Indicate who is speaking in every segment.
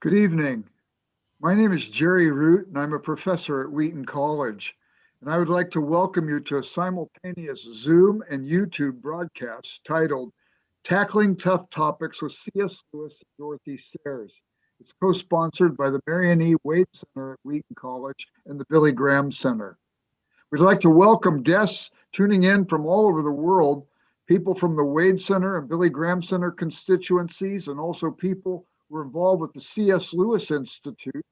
Speaker 1: Good evening. My name is Jerry Root, and I'm a professor at Wheaton College. And I would like to welcome you to a simultaneous Zoom and YouTube broadcast titled Tackling Tough Topics with C.S. Lewis and Dorothy Sayers. It's co-sponsored by the Marion E. Center at Wheaton College and the Billy Graham Center. We'd like to welcome guests tuning in from all over the world, people from the Wade Center and Billy Graham Center constituencies, and also people who are involved with the C.S. Lewis Institute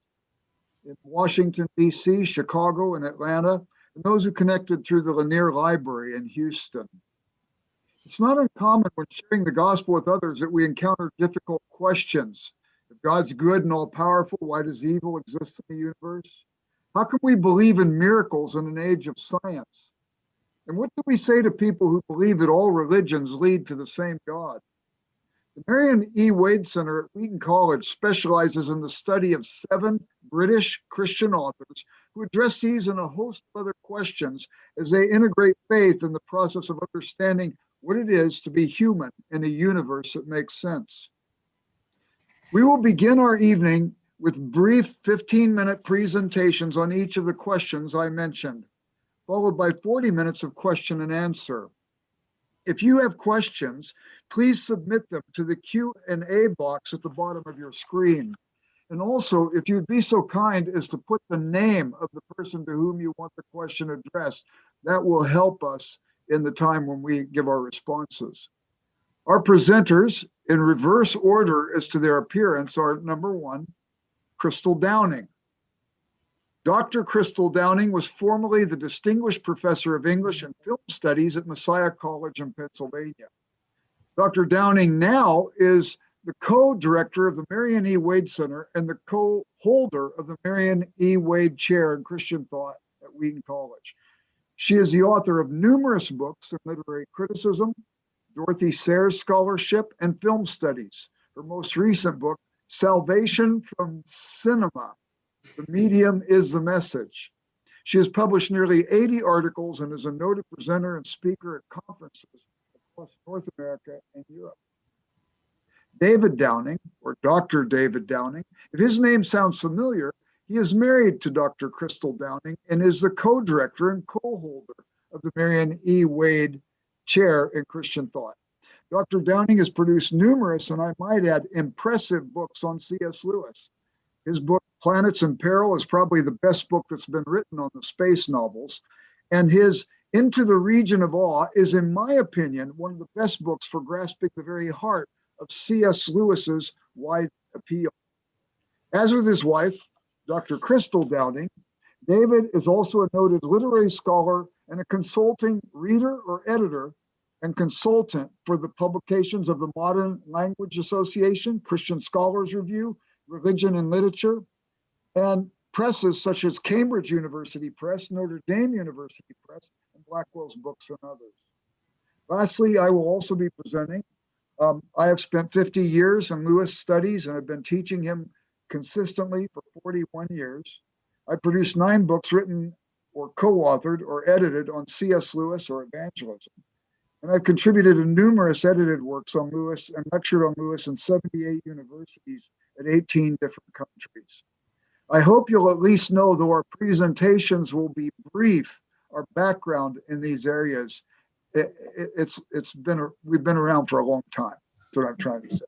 Speaker 1: in Washington, D.C., Chicago, and Atlanta, and those who connected through the Lanier Library in Houston. It's not uncommon when sharing the gospel with others that we encounter difficult questions. If God's good and all powerful, why does evil exist in the universe? How can we believe in miracles in an age of science? And what do we say to people who believe that all religions lead to the same God? The Marion E. Wade Center at Wheaton College specializes in the study of 7 British Christian authors who address these and a host of other questions as they integrate faith in the process of understanding what it is to be human in a universe that makes sense. We will begin our evening with brief 15-minute presentations on each of the questions I mentioned, followed by 40 minutes of question and answer. If you have questions, please submit them to the Q&A box at the bottom of your screen. And also, if you'd be so kind as to put the name of the person to whom you want the question addressed, that will help us in the time when we give our responses. Our presenters, in reverse order as to their appearance, are number 1, Crystal Downing. Dr. Crystal Downing was formerly the Distinguished Professor of English and Film Studies at Messiah College in Pennsylvania. Dr. Downing now is the co-director of the Marion E. Wade Center and the co-holder of the Marion E. Wade Chair in Christian Thought at Wheaton College. She is the author of numerous books in literary criticism, Dorothy Sayers Scholarship, and Film Studies. Her most recent book, Salvation from Cinema, The Medium is the Message. She has published nearly 80 articles and is a noted presenter and speaker at conferences across North America and Europe. David Downing, or Dr. David Downing, if his name sounds familiar, he is married to Dr. Crystal Downing and is the co-director and co-holder of the Marion E. Wade Chair in Christian Thought. Dr. Downing has produced numerous, and I might add, impressive books on C.S. Lewis. His book, Planets in Peril, is probably the best book that's been written on the space novels. And his Into the Region of Awe is, in my opinion, one of the best books for grasping the very heart of C.S. Lewis's wide appeal. As with his wife, Dr. Crystal Downing, David is also a noted literary scholar and a consulting reader or editor and consultant for the publications of the Modern Language Association, Christian Scholars Review, Religion and Literature, and presses such as Cambridge University Press, Notre Dame University Press, and Blackwell's Books and others. Lastly, I will also be presenting. I have spent 50 years in Lewis studies and have been teaching him consistently for 41 years. I produced 9 books written or co-authored or edited on C.S. Lewis or evangelism. And I've contributed to numerous edited works on Lewis and lectured on Lewis in 78 universities at 18 different countries. I hope you'll at least know, though our presentations will be brief, our background in these areas. We've been around for a long time. That's what I'm trying to say.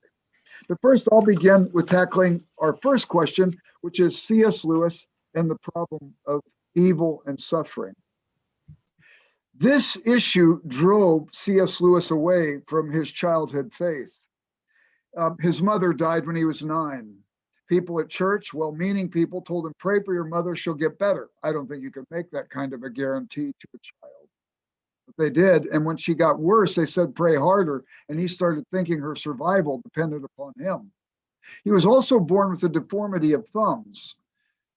Speaker 1: But first, I'll begin with tackling our first question, which is C.S. Lewis and the problem of evil and suffering. This issue drove C.S. Lewis away from his childhood faith. His mother died when he was 9. People at church, well-meaning people, told him, pray for your mother, she'll get better. I don't think you can make that kind of a guarantee to a child. But they did, and when she got worse, they said, pray harder, and he started thinking her survival depended upon him. He was also born with a deformity of thumbs,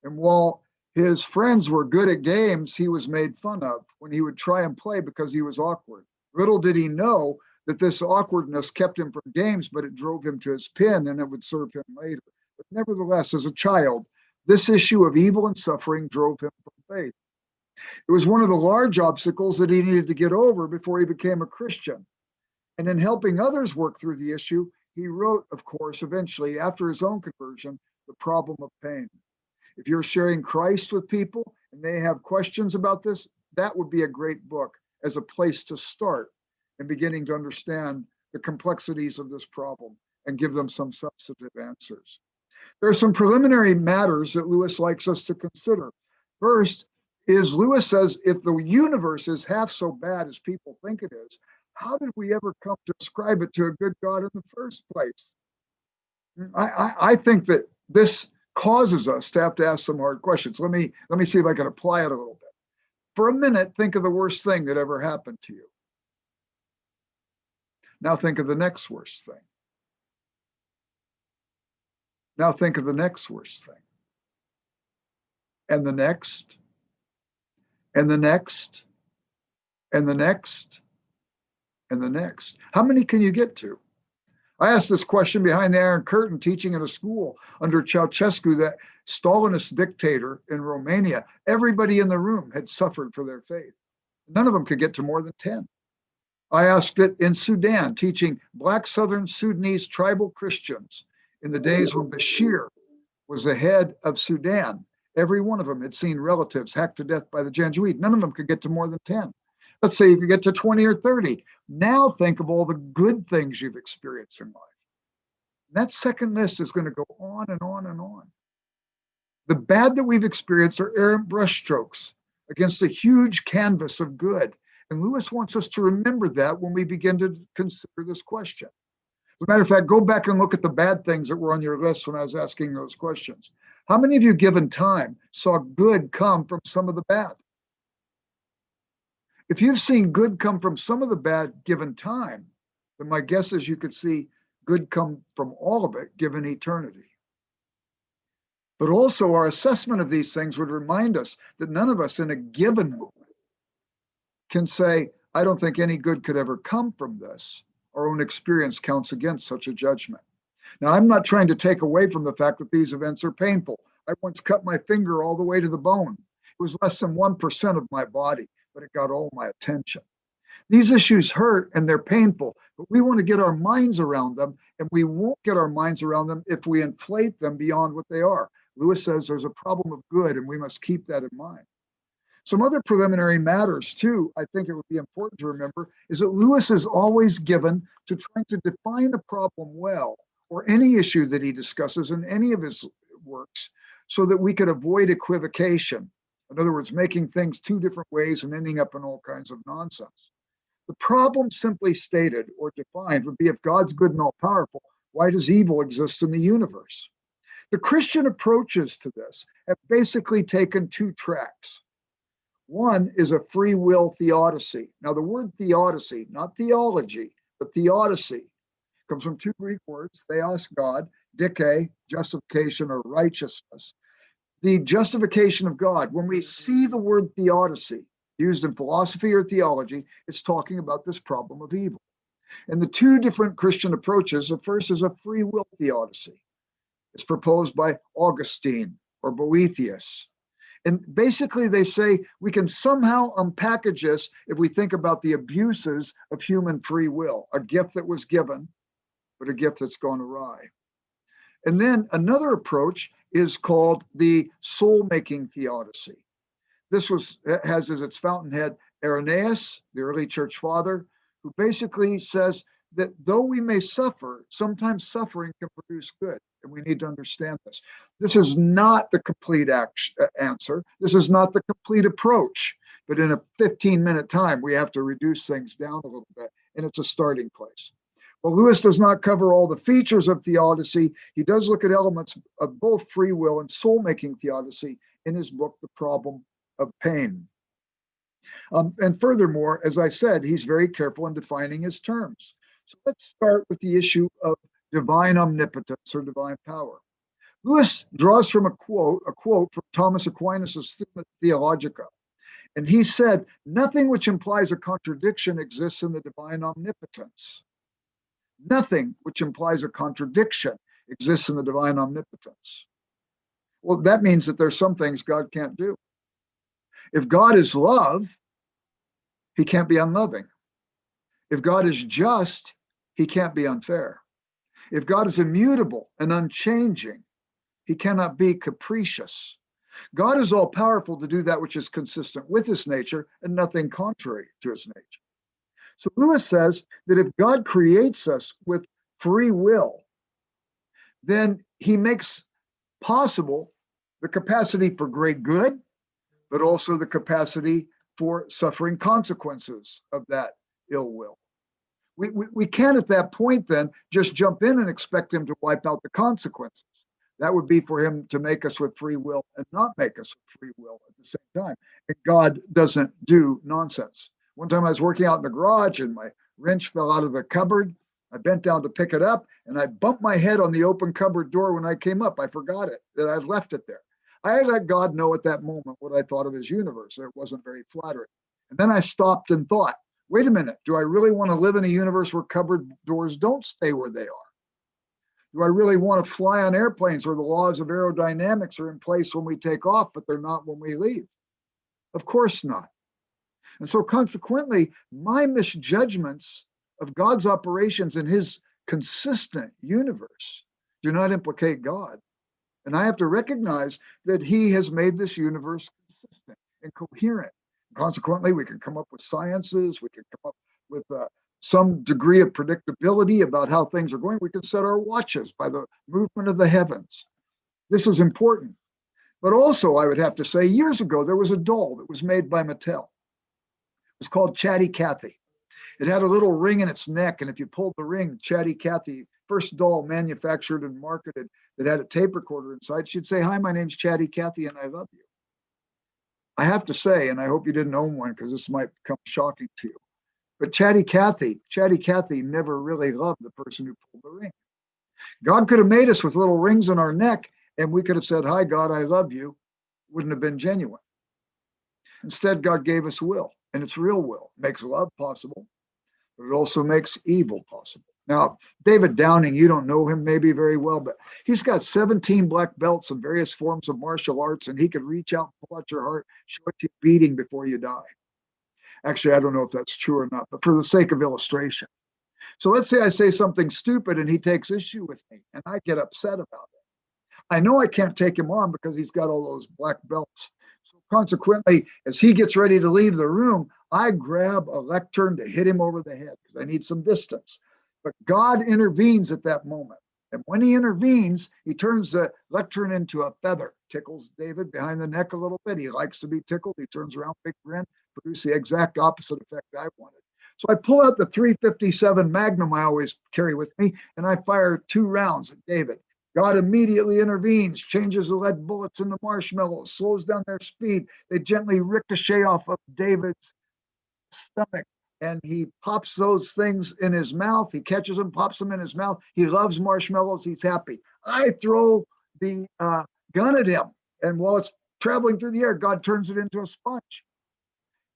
Speaker 1: and while his friends were good at games, he was made fun of when he would try and play because he was awkward. Little did he know that this awkwardness kept him from games, but it drove him to his pen and it would serve him later. But nevertheless, as a child, this issue of evil and suffering drove him from faith. It was one of the large obstacles that he needed to get over before he became a Christian. And in helping others work through the issue, he wrote, of course, eventually, after his own conversion, The Problem of Pain. If you're sharing Christ with people and they have questions about this, that would be a great book as a place to start in beginning to understand the complexities of this problem and give them some substantive answers. There are some preliminary matters that Lewis likes us to consider. First is Lewis says, if the universe is half so bad as people think it is, how did we ever come to ascribe it to a good God in the first place? I think that this causes us to have to ask some hard questions. Let me see if I can apply it a little bit. For a minute, think of the worst thing that ever happened to you. Now think of the next worst thing. Now think of the next worst thing. And the next, and the next, and the next, and the next. How many can you get to? I asked this question behind the Iron Curtain teaching at a school under Ceausescu, that Stalinist dictator in Romania. Everybody in the room had suffered for their faith. None of them could get to more than 10. I asked it in Sudan, teaching Black Southern Sudanese tribal Christians in the days when Bashir was the head of Sudan. Every one of them had seen relatives hacked to death by the Janjaweed. None of them could get to more than 10. Let's say you could get to 20 or 30. Now think of all the good things you've experienced in life. That second list is going to go on and on and on. The bad that we've experienced are errant brushstrokes against a huge canvas of good. And Lewis wants us to remember that when we begin to consider this question. As a matter of fact, go back and look at the bad things that were on your list when I was asking those questions. How many of you, given time, saw good come from some of the bad? If you've seen good come from some of the bad given time, then my guess is you could see good come from all of it given eternity. But also our assessment of these things would remind us that none of us in a given moment can say, I don't think any good could ever come from this. Our own experience counts against such a judgment. Now, I'm not trying to take away from the fact that these events are painful. I once cut my finger all the way to the bone. It was less than 1% of my body, but it got all my attention. These issues hurt and they're painful, but we want to get our minds around them, and we won't get our minds around them if we inflate them beyond what they are. Lewis says there's a problem of good, and we must keep that in mind. Some other preliminary matters, too, I think it would be important to remember, is that Lewis is always given to trying to define the problem well, or any issue that he discusses in any of his works, so that we could avoid equivocation. In other words, making things two different ways and ending up in all kinds of nonsense. The problem, simply stated or defined, would be, if God's good and all powerful, why does evil exist in the universe? The Christian approaches to this have basically taken two tracks. One is a free will theodicy. Now, the word theodicy, not theology, but theodicy, comes from two Greek words, theos, God, dike, justification or righteousness. The justification of God. When we see the word theodicy used in philosophy or theology, it's talking about this problem of evil. And the two different Christian approaches, the first is a free will theodicy. It's proposed by Augustine or Boethius. And basically they say we can somehow unpackage this if we think about the abuses of human free will, a gift that was given, but a gift that's gone awry. And then another approach is called the soul-making theodicy. This has as its fountainhead Irenaeus, the early church father, who basically says that though we may suffer, sometimes suffering can produce good, and we need to understand this. This is not the complete answer. This is not the complete approach, but in a 15-minute time, we have to reduce things down a little bit, and it's a starting place. While Lewis does not cover all the features of theodicy, he does look at elements of both free will and soul-making theodicy in his book, The Problem of Pain. And furthermore, as I said, he's very careful in defining his terms. So let's start with the issue of divine omnipotence or divine power. Lewis draws from a quote from Thomas Aquinas' Theologica. And he said, nothing which implies a contradiction exists in the divine omnipotence. Nothing which implies a contradiction exists in the divine omnipotence. Well, that means that there's some things God can't do. If God is love, he can't be unloving. If God is just, he can't be unfair. If God is immutable and unchanging, He cannot be capricious. God is all powerful to do that which is consistent with his nature and nothing contrary to his nature. So Lewis says that if God creates us with free will, then he makes possible the capacity for great good, but also the capacity for suffering consequences of that ill will. We can't at that point then just jump in and expect him to wipe out the consequences. That would be for him to make us with free will and not make us with free will at the same time. And God doesn't do nonsense. One time I was working out in the garage and my wrench fell out of the cupboard. I bent down to pick it up and I bumped my head on the open cupboard door when I came up. I forgot it, that I'd left it there. I let God know at that moment what I thought of his universe. It wasn't very flattering. And then I stopped and thought, wait a minute, do I really want to live in a universe where cupboard doors don't stay where they are? Do I really want to fly on airplanes where the laws of aerodynamics are in place when we take off, but they're not when we leave? Of course not. And so consequently, my misjudgments of God's operations in his consistent universe do not implicate God. And I have to recognize that he has made this universe consistent and coherent. Consequently, we can come up with sciences, we can come up with some degree of predictability about how things are going. We can set our watches by the movement of the heavens. This is important. But also, I would have to say, years ago, there was a doll that was made by Mattel. It was called Chatty Cathy. It had a little ring in its neck, and if you pulled the ring, Chatty Cathy, first doll manufactured and marketed that had a tape recorder inside, she'd say, "Hi, my name's Chatty Cathy, and I love you." I have to say, and I hope you didn't own one because this might become shocking to you, but Chatty Cathy never really loved the person who pulled the ring. God could have made us with little rings in our neck, and we could have said, "Hi, God, I love you." Wouldn't have been genuine. Instead, God gave us will, and it's real will. It makes love possible, but it also makes evil possible. Now, David Downing, you don't know him maybe very well, but he's got 17 black belts in various forms of martial arts, and he could reach out, pull out your heart, show it to you beating before you die. Actually, I don't know if that's true or not, but for the sake of illustration. So let's say I say something stupid and he takes issue with me and I get upset about it. I know I can't take him on because he's got all those black belts. So consequently, as he gets ready to leave the room, I grab a lectern to hit him over the head because I need some distance. But God intervenes at that moment. And when he intervenes, he turns the lectern into a feather, tickles David behind the neck a little bit. He likes to be tickled. He turns around, big grin, produce the exact opposite effect I wanted. So I pull out the 357 Magnum I always carry with me, and I fire 2 rounds at David. God immediately intervenes, changes the lead bullets into marshmallows, slows down their speed. They gently ricochet off of David's stomach, and he pops those things in his mouth. He catches them, pops them in his mouth. He loves marshmallows. He's happy. I throw the gun at him, and while it's traveling through the air, God turns it into a sponge.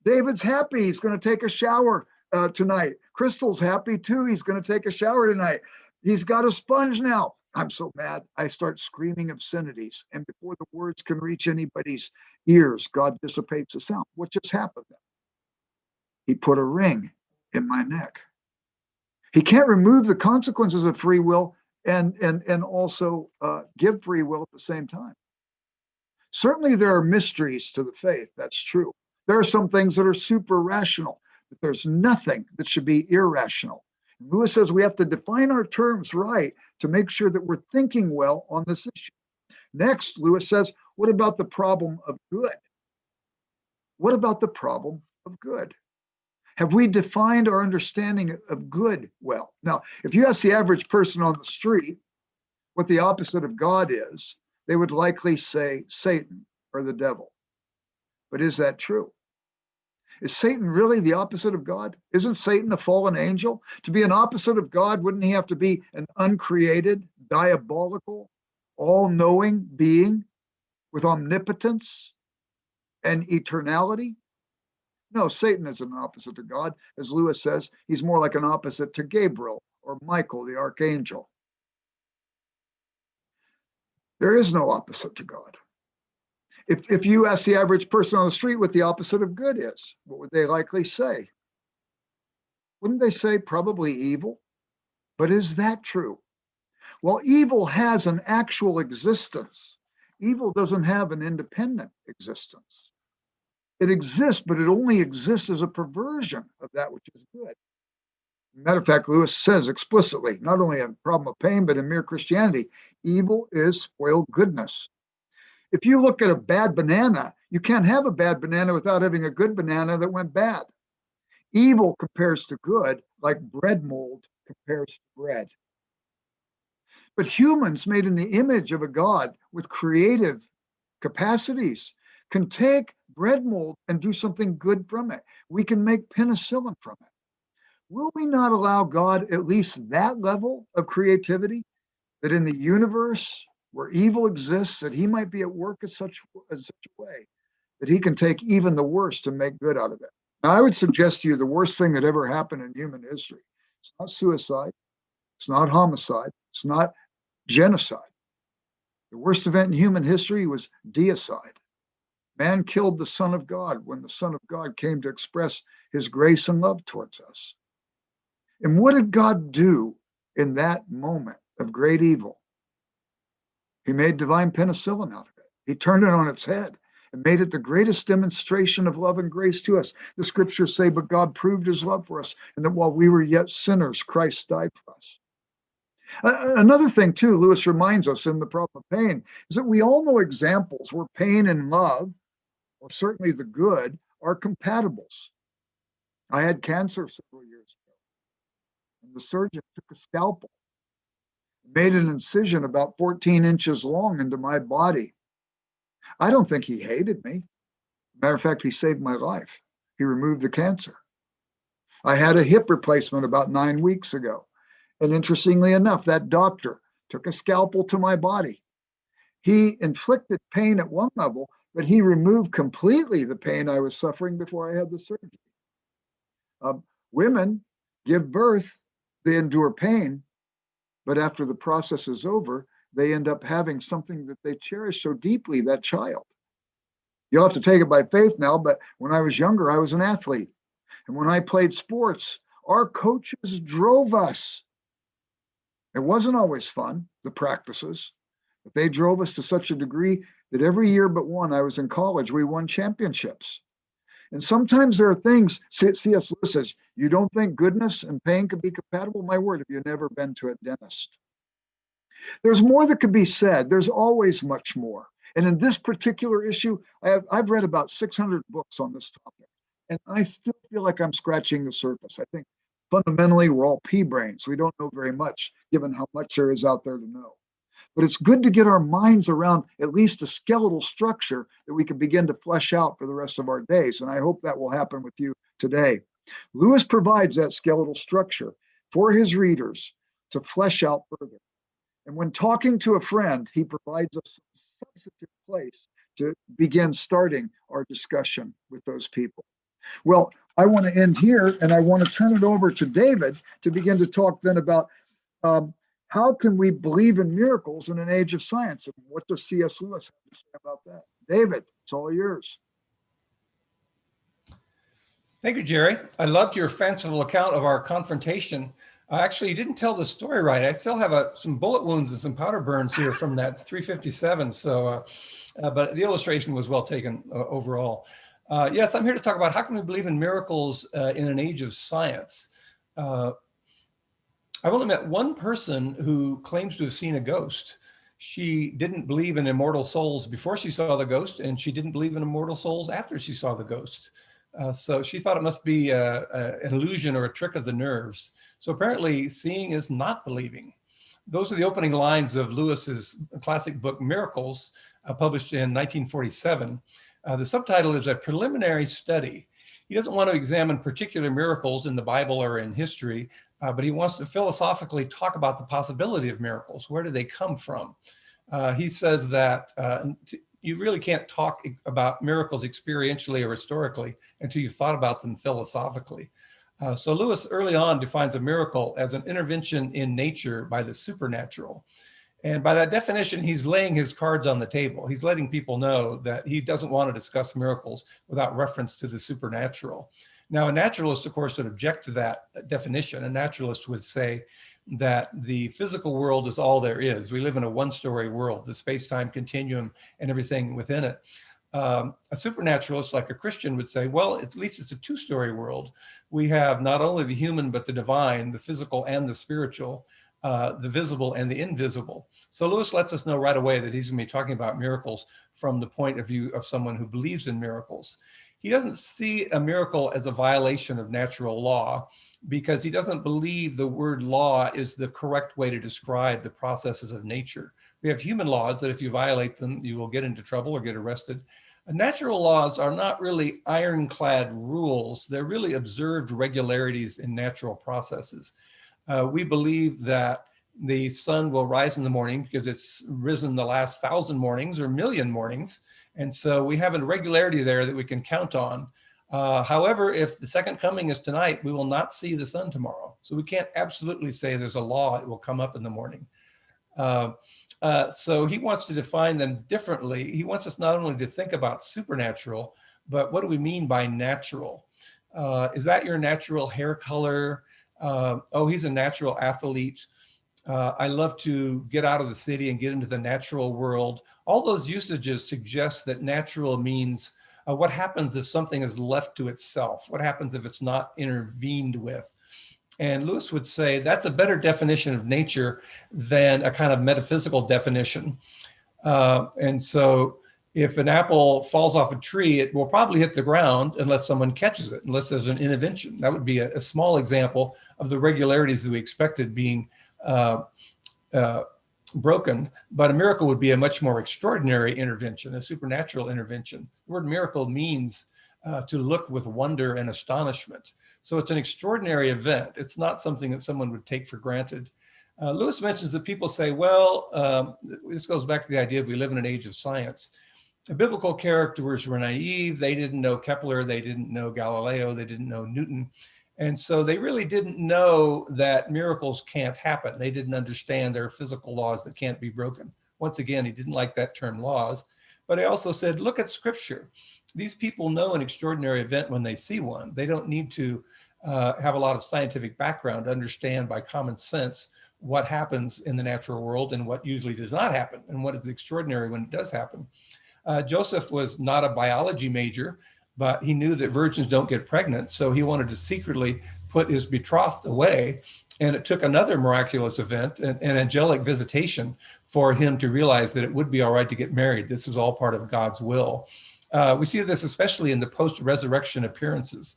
Speaker 1: David's happy. He's going to take a shower tonight. Crystal's happy too. He's going to take a shower tonight. He's got a sponge now. I'm so mad. I start screaming obscenities. And before the words can reach anybody's ears, God dissipates the sound. What just happened then? He put a ring in my neck. He can't remove the consequences of free will and also give free will at the same time. Certainly there are mysteries to the faith. That's true. There are some things that are super rational, but there's nothing that should be irrational. Lewis says we have to define our terms right to make sure that we're thinking well on this issue. Next, Lewis says, what about the problem of good? What about the problem of good? Have we defined our understanding of good well? Now, if you ask the average person on the street what the opposite of God is, they would likely say Satan or the devil. But is that true? Is Satan really the opposite of God? Isn't Satan a fallen angel? To be an opposite of God, wouldn't he have to be an uncreated, diabolical, all-knowing being with omnipotence and eternality? No, Satan is an opposite to God. As Lewis says, he's more like an opposite to Gabriel or Michael, the archangel. There is no opposite to God. If you ask the average person on the street what the opposite of good is, what would they likely say? Wouldn't they say probably evil? But is that true? Well, evil has an actual existence. Evil doesn't have an independent existence. It exists, but it only exists as a perversion of that which is good. Matter of fact, Lewis says explicitly, not only in Problem of Pain, but in Mere Christianity, evil is spoiled goodness. If you look at a bad banana, you can't have a bad banana without having a good banana that went bad. Evil compares to good like bread mold compares to bread. But humans made in the image of a God with creative capacities can take bread mold and do something good from it. We can make penicillin from it. Will we not allow God at least that level of creativity, that in the universe where evil exists, that he might be at work in such a way that he can take even the worst and make good out of it? Now, I would suggest to you the worst thing that ever happened in human history. It's not suicide. It's not homicide. It's not genocide. The worst event in human history was deicide. Man killed the Son of God when the Son of God came to express his grace and love towards us. And what did God do in that moment of great evil? He made divine penicillin out of it. He turned it on its head and made it the greatest demonstration of love and grace to us. The scriptures say, but God proved his love for us, and that while we were yet sinners, Christ died for us. Another thing, too, Lewis reminds us in The Problem of Pain, is that we all know examples where pain and love, or certainly the good, are compatibles. I had cancer several years ago, and the surgeon took a scalpel, made an incision about 14 inches long into my body. I don't think he hated me. Matter of fact, he saved my life. He removed the cancer. I had a hip replacement about 9 weeks ago. And interestingly enough, that doctor took a scalpel to my body. He inflicted pain at one level, but he removed completely the pain I was suffering before I had the surgery. Women give birth, they endure pain, but after the process is over, they end up having something that they cherish so deeply, that child. You'll have to take it by faith now, but when I was younger, I was an athlete. And when I played sports, our coaches drove us. It wasn't always fun, the practices, but they drove us to such a degree that every year but one I was in college, we won championships. And sometimes there are things, C.S. Lewis says, you don't think goodness and pain could be compatible? My word, have you never been to a dentist? There's more that could be said. There's always much more. And in this particular issue, I've read about 600 books on this topic, and I still feel like I'm scratching the surface. I think fundamentally we're all pea brains. We don't know very much, given how much there is out there to know. But it's good to get our minds around at least a skeletal structure that we can begin to flesh out for the rest of our days. And I hope that will happen with you today. Lewis provides that skeletal structure for his readers to flesh out further. And when talking to a friend, he provides us a substantive place to begin starting our discussion with those people. Well, I want to end here, and I want to turn it over to David to begin to talk then about how can we believe in miracles in an age of science? And what does C.S. Lewis have to say about that? David, it's all yours.
Speaker 2: Thank you, Jerry. I loved your fanciful account of our confrontation. Actually, you didn't tell the story right. I still have some bullet wounds and some powder burns here from that 357. So, but the illustration was well taken overall. Yes, I'm here to talk about how can we believe in miracles in an age of science. I've only met one person who claims to have seen a ghost. She didn't believe in immortal souls before she saw the ghost, and she didn't believe in immortal souls after she saw the ghost. So she thought it must be an illusion or a trick of the nerves. So apparently seeing is not believing. Those are the opening lines of Lewis's classic book, Miracles, published in 1947. The subtitle is A Preliminary Study. He doesn't want to examine particular miracles in the Bible or in history, but he wants to philosophically talk about the possibility of miracles. Where do they come from? He says that you really can't talk about miracles experientially or historically until you've thought about them philosophically. So Lewis early on defines a miracle as an intervention in nature by the supernatural. And by that definition, he's laying his cards on the table. He's letting people know that he doesn't want to discuss miracles without reference to the supernatural. Now, a naturalist, of course, would object to that definition. A naturalist would say, that the physical world is all there is. We live in a one-story world, the space-time continuum and everything within it. A supernaturalist like a Christian would say, well, at least it's a two-story world. We have not only the human, but the divine, the physical and the spiritual, the visible and the invisible. So Lewis lets us know right away that he's going to be talking about miracles from the point of view of someone who believes in miracles. He doesn't see a miracle as a violation of natural law because he doesn't believe the word law is the correct way to describe the processes of nature. We have human laws that if you violate them, you will get into trouble or get arrested. Natural laws are not really ironclad rules. They're really observed regularities in natural processes. We believe that the sun will rise in the morning because it's risen the last 1,000 mornings or million mornings. And so we have a regularity there that we can count on. However, if the second coming is tonight, we will not see the sun tomorrow. So we can't absolutely say there's a law, it will come up in the morning. So he wants to define them differently. He wants us not only to think about supernatural, but what do we mean by natural? Is that your natural hair color? Oh, he's a natural athlete. I love to get out of the city and get into the natural world. All those usages suggest that natural means what happens if something is left to itself? What happens if it's not intervened with? And Lewis would say that's a better definition of nature than a kind of metaphysical definition. And so if an apple falls off a tree, it will probably hit the ground unless someone catches it, unless there's an intervention. That would be a small example of the regularities that we expected being broken, but a miracle would be a much more extraordinary intervention, a supernatural intervention. The word miracle means to look with wonder and astonishment. So it's an extraordinary event. It's not something that someone would take for granted. Lewis mentions that people say, well, this goes back to the idea that we live in an age of science. The biblical characters were naive. They didn't know Kepler. They didn't know Galileo. They didn't know Newton. And so they really didn't know that miracles can't happen. They didn't understand there are physical laws that can't be broken. Once again, he didn't like that term laws, but he also said, look at scripture. These people know an extraordinary event when they see one. They don't need to have a lot of scientific background to understand by common sense what happens in the natural world and what usually does not happen and what is extraordinary when it does happen. Joseph was not a biology major, but he knew that virgins don't get pregnant. So he wanted to secretly put his betrothed away. And it took another miraculous event, an angelic visitation, for him to realize that it would be all right to get married. This was all part of God's will. We see this especially in the post-resurrection appearances.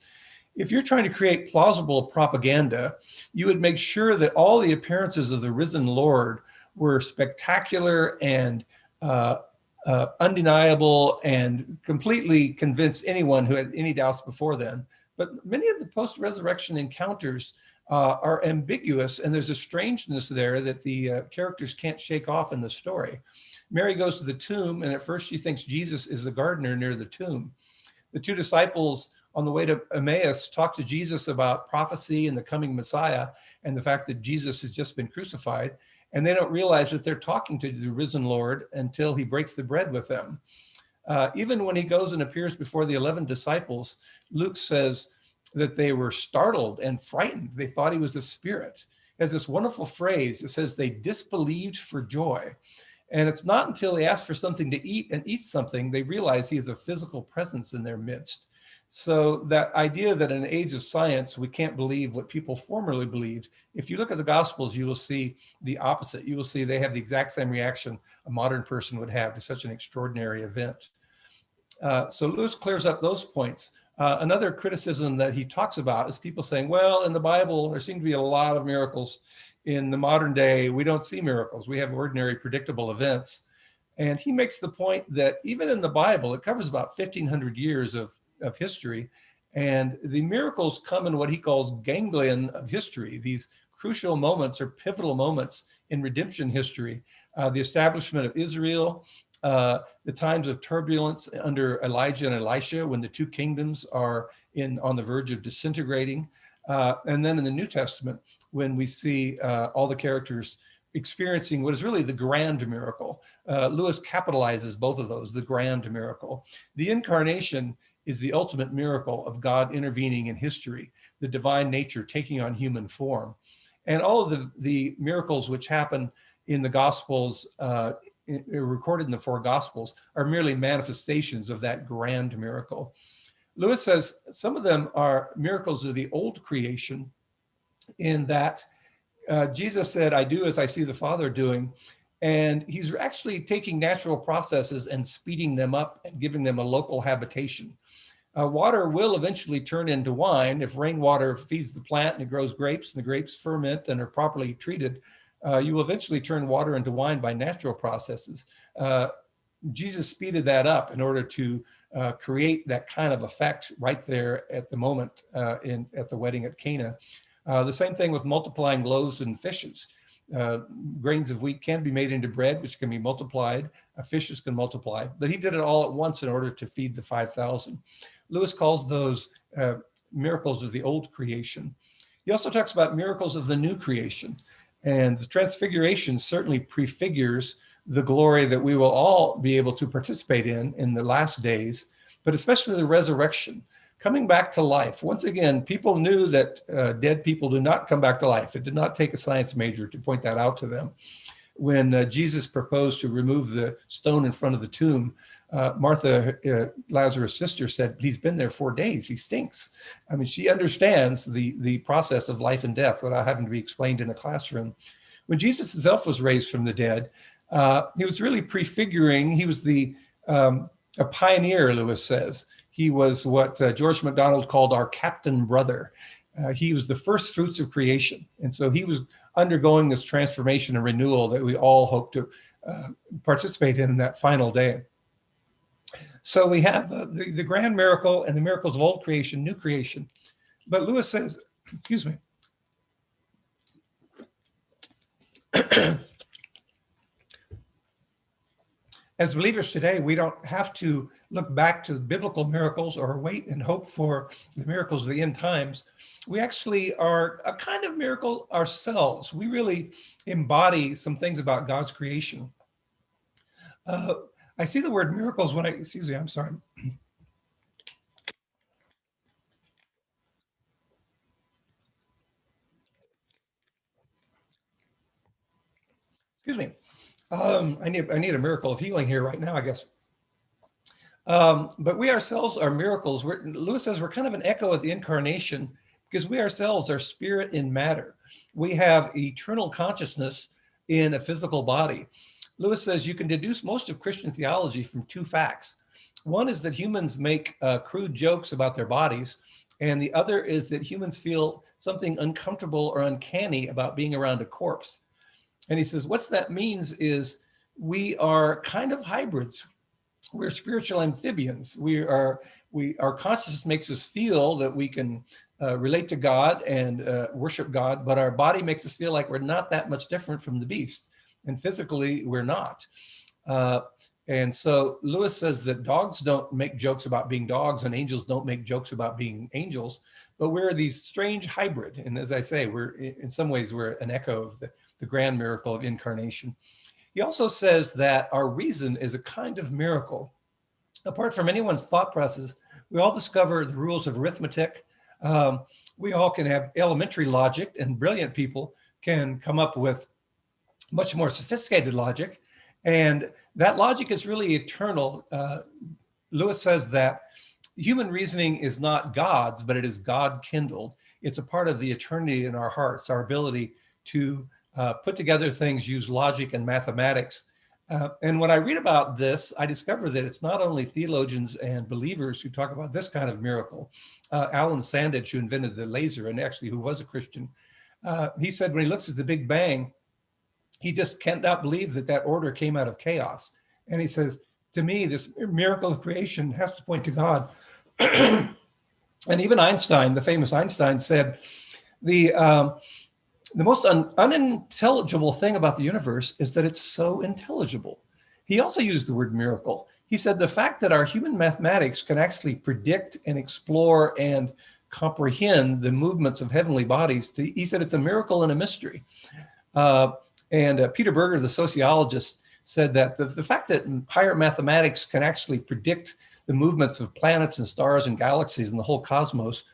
Speaker 2: If you're trying to create plausible propaganda, you would make sure that all the appearances of the risen Lord were spectacular and undeniable and completely convince anyone who had any doubts before then. But many of the post-resurrection encounters are ambiguous, and there's a strangeness there that the characters can't shake off in the story. Mary goes to the tomb, and at first she thinks Jesus is the gardener near the tomb. The two disciples on the way to Emmaus talk to Jesus about prophecy and the coming Messiah and the fact that Jesus has just been crucified. And they don't realize that they're talking to the risen Lord until he breaks the bread with them. Even when he goes and appears before the 11 disciples, Luke says that they were startled and frightened. They thought he was a spirit. He has this wonderful phrase that says they disbelieved for joy. And it's not until they ask for something to eat and eat something, they realize he is a physical presence in their midst. So that idea that in an age of science, we can't believe what people formerly believed. If you look at the Gospels, you will see the opposite. You will see they have the exact same reaction a modern person would have to such an extraordinary event. So Lewis clears up those points. Another criticism that he talks about is people saying, well, in the Bible, there seem to be a lot of miracles. In the modern day, we don't see miracles. We have ordinary, predictable events. And he makes the point that even in the Bible, it covers about 1,500 years of history. And the miracles come in what he calls ganglion of history, these crucial moments or pivotal moments in redemption history. The establishment of Israel, the times of turbulence under Elijah and Elisha when the two kingdoms are on the verge of disintegrating. And then in the New Testament, when we see all the characters experiencing what is really the grand miracle. Lewis capitalizes both of those, the grand miracle. The incarnation is the ultimate miracle of God intervening in history, the divine nature taking on human form. And all of the miracles which happen in the Gospels, recorded in the 4 Gospels, are merely manifestations of that grand miracle. Lewis says some of them are miracles of the old creation, in that Jesus said, "I do as I see the Father doing." And he's actually taking natural processes and speeding them up and giving them a local habitation. Water will eventually turn into wine. If rainwater feeds the plant and it grows grapes, and the grapes ferment and are properly treated, you will eventually turn water into wine by natural processes. Jesus speeded that up in order to create that kind of effect right there at the moment at the wedding at Cana. The same thing with multiplying loaves and fishes. Grains of wheat can be made into bread, which can be multiplied. Fishes can multiply, but he did it all at once in order to feed the 5,000. Lewis calls those miracles of the old creation. He also talks about miracles of the new creation. And the transfiguration certainly prefigures the glory that we will all be able to participate in the last days, but especially the resurrection, coming back to life. Once again, people knew that dead people do not come back to life. It did not take a science major to point that out to them. When Jesus proposed to remove the stone in front of the tomb, Martha, Lazarus' sister, said, "He's been there 4 days. He stinks." I mean, she understands the process of life and death without having to be explained in a classroom. When Jesus himself was raised from the dead, he was really prefiguring. He was a pioneer, Lewis says. He was what George MacDonald called our captain brother. He was the first fruits of creation. And so he was undergoing this transformation and renewal that we all hope to participate in that final day. So we have the grand miracle and the miracles of old creation, new creation. But Lewis says, excuse me, as believers today, we don't have to look back to the biblical miracles or wait and hope for the miracles of the end times. We actually are a kind of miracle ourselves. We really embody some things about God's creation. I see the word miracles when excuse me, I'm sorry. Excuse me. I need a miracle of healing here right now, I guess. But we ourselves are miracles. Lewis says we're kind of an echo of the incarnation, because we ourselves are spirit in matter. We have eternal consciousness in a physical body. Lewis says you can deduce most of Christian theology from 2 facts. One is that humans make crude jokes about their bodies, and the other is that humans feel something uncomfortable or uncanny about being around a corpse. And he says what that means is we are kind of hybrids. We're spiritual amphibians. Our consciousness makes us feel that we can relate to God and worship God, but our body makes us feel like we're not that much different from the beast. And physically, we're not. And so Lewis says that dogs don't make jokes about being dogs and angels don't make jokes about being angels, but we're these strange hybrid. And as I say, in some ways, we're an echo of the grand miracle of incarnation. He also says that our reason is a kind of miracle. Apart from anyone's thought processes, we all discover the rules of arithmetic. We all can have elementary logic, and brilliant people can come up with much more sophisticated logic. And that logic is really eternal. Lewis says that human reasoning is not God's, but it is God-kindled. It's a part of the eternity in our hearts, our ability to put together things, use logic and mathematics. And when I read about this, I discover that it's not only theologians and believers who talk about this kind of miracle. Alan Sandage, who invented the laser and actually who was a Christian, he said when he looks at the Big Bang, he just cannot believe that order came out of chaos. And he says, to me, this miracle of creation has to point to God. And even Einstein, the famous Einstein, said the most unintelligible thing about the universe is that it's so intelligible. He also used the word miracle. He said the fact that our human mathematics can actually predict and explore and comprehend the movements of heavenly bodies, he said it's a miracle and a mystery. And Peter Berger, the sociologist, said that the fact that higher mathematics can actually predict the movements of planets and stars and galaxies and the whole cosmos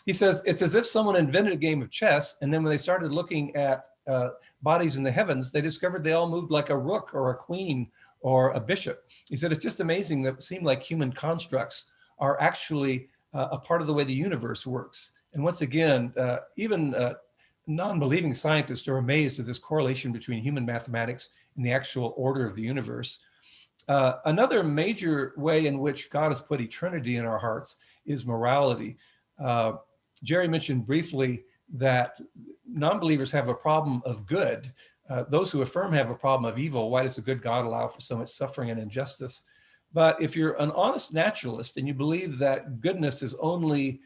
Speaker 2: He says, it's as if someone invented a game of chess, and then when they started looking at bodies in the heavens, they discovered they all moved like a rook or a queen or a bishop. He said, it's just amazing that it seemed like human constructs are actually a part of the way the universe works. And once again, even non-believing scientists are amazed at this correlation between human mathematics and the actual order of the universe. Another major way in which God has put eternity in our hearts is morality. Jerry mentioned briefly that non-believers have a problem of good. Those who affirm have a problem of evil. Why does a good God allow for so much suffering and injustice? But if you're an honest naturalist and you believe that goodness is only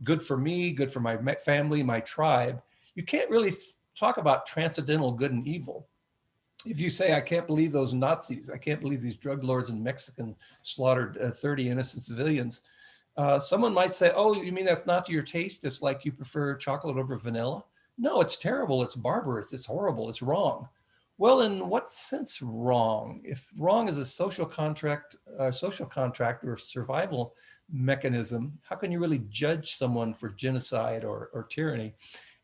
Speaker 2: good for me, good for my family, my tribe, you can't really talk about transcendental good and evil. If you say, I can't believe those Nazis, I can't believe these drug lords in Mexico slaughtered 30 innocent civilians, someone might say, oh, you mean that's not to your taste? It's like you prefer chocolate over vanilla? No, it's terrible, it's barbarous, it's horrible, it's wrong. Well, in what sense wrong? If wrong is a social contract or survival mechanism, how can you really judge someone for genocide or tyranny?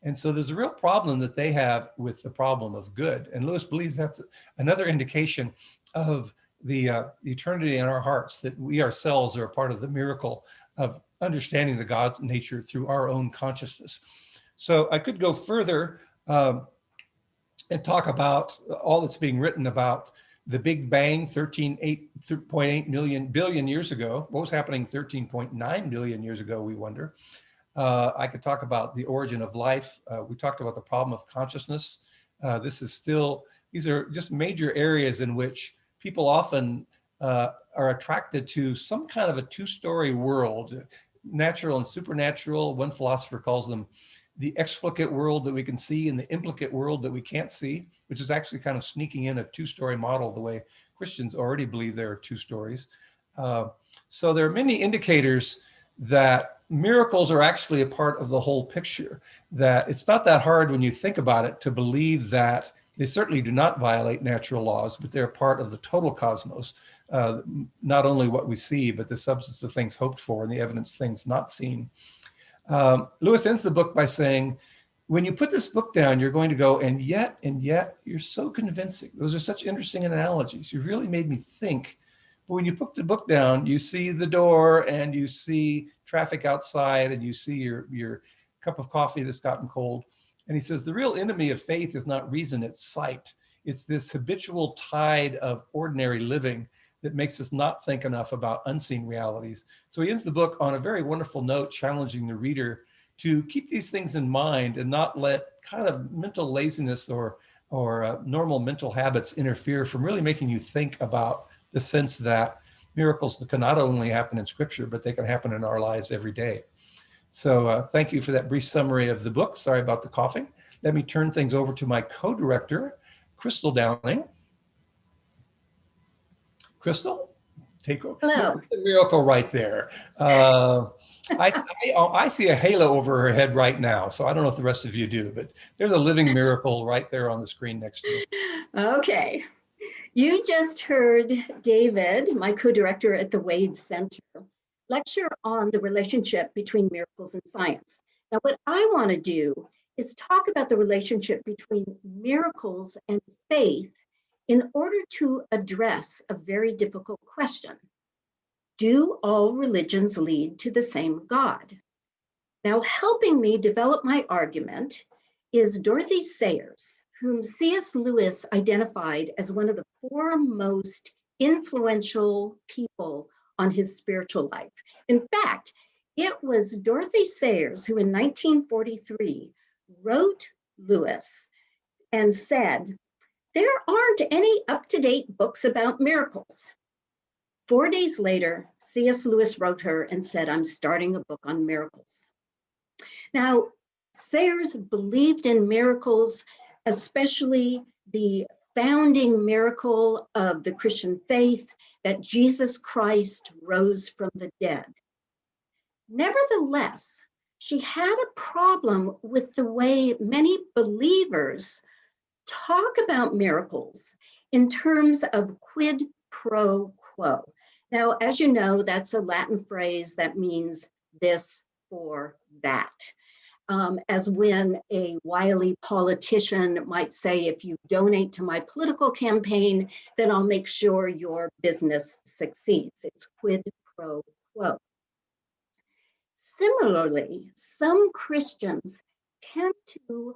Speaker 2: And so there's a real problem that they have with the problem of good. And Lewis believes that's another indication of the eternity in our hearts, that we ourselves are a part of the miracle of understanding the God's nature through our own consciousness. So I could go further and talk about all that's being written about the Big Bang 13.8 billion years ago. What was happening 13.9 billion years ago, we wonder. I could talk about the origin of life. We talked about the problem of consciousness. These are just major areas in which people often are attracted to some kind of a two-story world, natural and supernatural. One philosopher calls them the explicate world that we can see and the implicate world that we can't see, which is actually kind of sneaking in a two-story model the way Christians already believe there are two stories. So there are many indicators that miracles are actually a part of the whole picture, that it's not that hard when you think about it to believe that they certainly do not violate natural laws, but they're part of the total cosmos, not only what we see, but the substance of things hoped for and the evidence of things not seen. Lewis ends the book by saying, when you put this book down, you're going to go, and yet, you're so convincing. Those are such interesting analogies. You really made me think. But when you put the book down, you see the door and you see traffic outside and you see your cup of coffee that's gotten cold. And he says, the real enemy of faith is not reason, it's sight. It's this habitual tide of ordinary living that makes us not think enough about unseen realities. So he ends the book on a very wonderful note, challenging the reader to keep these things in mind and not let kind of mental laziness or normal mental habits interfere from really making you think about the sense that miracles can not only happen in Scripture, but they can happen in our lives every day. So thank you for that brief summary of the book. Sorry about the coughing. Let me turn things over to my co-director, Crystal Downing. Crystal, take over.
Speaker 3: Hello.
Speaker 2: That's a miracle right there. I see a halo over her head right now, so I don't know if the rest of you do, but there's a living miracle right there on the screen next to me.
Speaker 3: Okay. You just heard David, my co-director at the Wade Center, lecture on the relationship between miracles and science. Now, what I want to do is talk about the relationship between miracles and faith in order to address a very difficult question. Do all religions lead to the same God? Now, helping me develop my argument is Dorothy Sayers, whom C.S. Lewis identified as one of the foremost influential people on his spiritual life. In fact, it was Dorothy Sayers who in 1943 wrote Lewis and said, there aren't any up-to-date books about miracles. 4 days later, C.S. Lewis wrote her and said, I'm starting a book on miracles. Now, Sayers believed in miracles, especially the founding miracle of the Christian faith, that Jesus Christ rose from the dead. Nevertheless, she had a problem with the way many believers talk about miracles in terms of quid pro quo. Now, as you know, that's a Latin phrase that means this for that. As when a wily politician might say, if you donate to my political campaign, then I'll make sure your business succeeds. It's quid pro quo. Similarly, some Christians tend to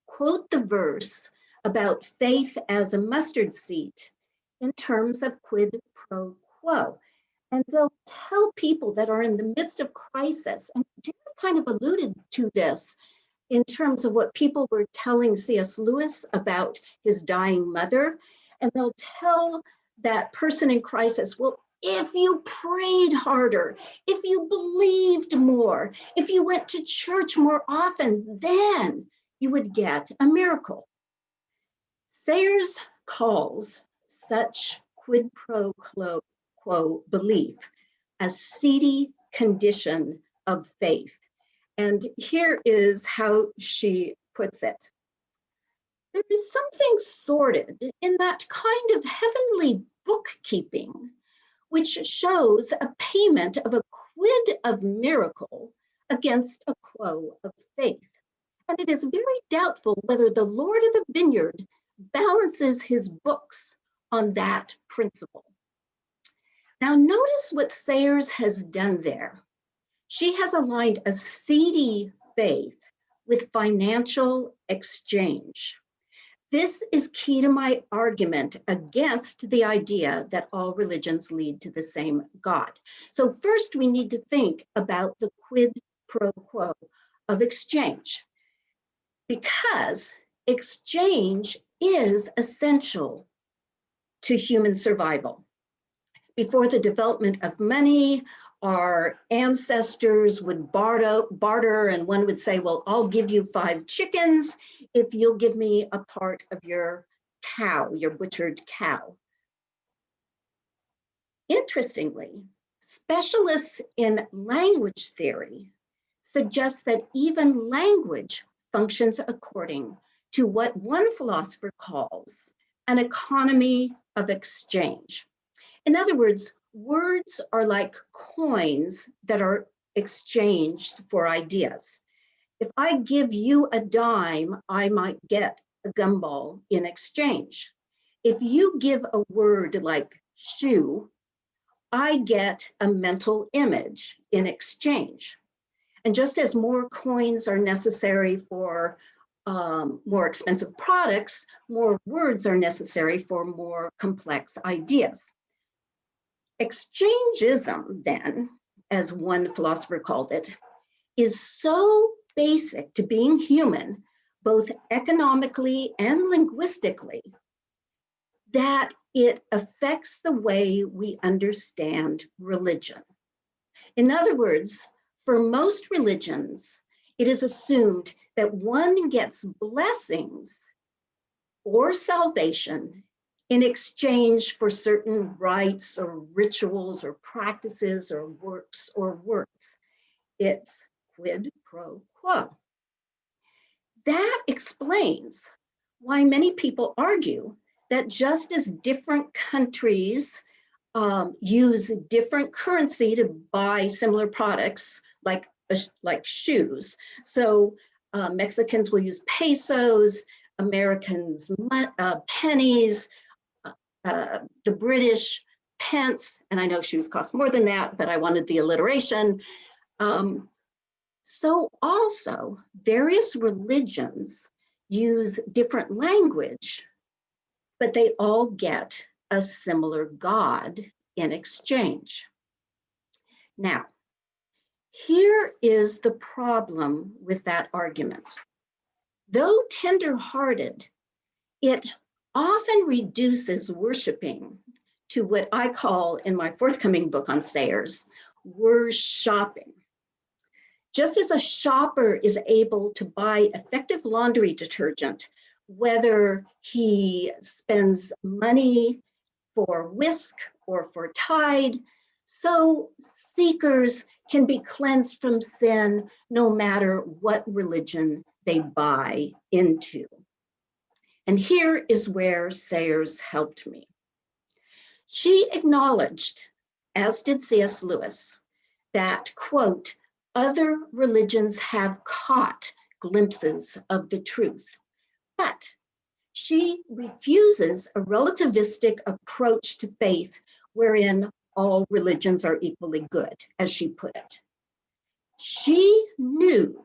Speaker 3: quote the verse about faith as a mustard seed in terms of quid pro quo. And they'll tell people that are in the midst of crisis, and Jared kind of alluded to this in terms of what people were telling C.S. Lewis about his dying mother. And they'll tell that person in crisis, well, if you prayed harder, if you believed more, if you went to church more often, then you would get a miracle. Sayers calls such quid pro quo belief a seedy condition of faith. And here is how she puts it. There is something sordid in that kind of heavenly bookkeeping, which shows a payment of a quid of miracle against a quo of faith. And it is very doubtful whether the Lord of the vineyard balances his books on that principle. Now, notice what Sayers has done there. She has aligned a seedy faith with financial exchange. This is key to my argument against the idea that all religions lead to the same God. So first, we need to think about the quid pro quo of exchange, because exchange is essential to human survival. Before the development of money, our ancestors would barter, and one would say, well, I'll give you 5 chickens if you'll give me a part of your cow, your butchered cow. Interestingly, specialists in language theory suggest that even language functions according to what one philosopher calls an economy of exchange. In other words, words are like coins that are exchanged for ideas. If I give you a dime, I might get a gumball in exchange. If you give a word like shoe, I get a mental image in exchange. And just as more coins are necessary for more expensive products, more words are necessary for more complex ideas. Exchangism, then, as one philosopher called it, is so basic to being human, both economically and linguistically, that it affects the way we understand religion. In other words, for most religions, it is assumed that one gets blessings or salvation in exchange for certain rites or rituals or practices or works or words. It's quid pro quo. That explains why many people argue that just as different countries use different currency to buy similar products like shoes. So Mexicans will use pesos, Americans pennies, the British pence, and I know shoes cost more than that, but I wanted the alliteration. So also various religions use different language, but they all get a similar God in exchange. Now, here is the problem with that argument. Though tender-hearted, it often reduces worshiping to what I call in my forthcoming book on Sayers, worshopping. Just as a shopper is able to buy effective laundry detergent, whether he spends money for Whisk or for Tide, so seekers can be cleansed from sin no matter what religion they buy into. And here is where Sayers helped me. She acknowledged, as did C.S. Lewis, that, quote, Other religions have caught glimpses of the truth, but she refuses a relativistic approach to faith wherein all religions are equally good, as she put it. She knew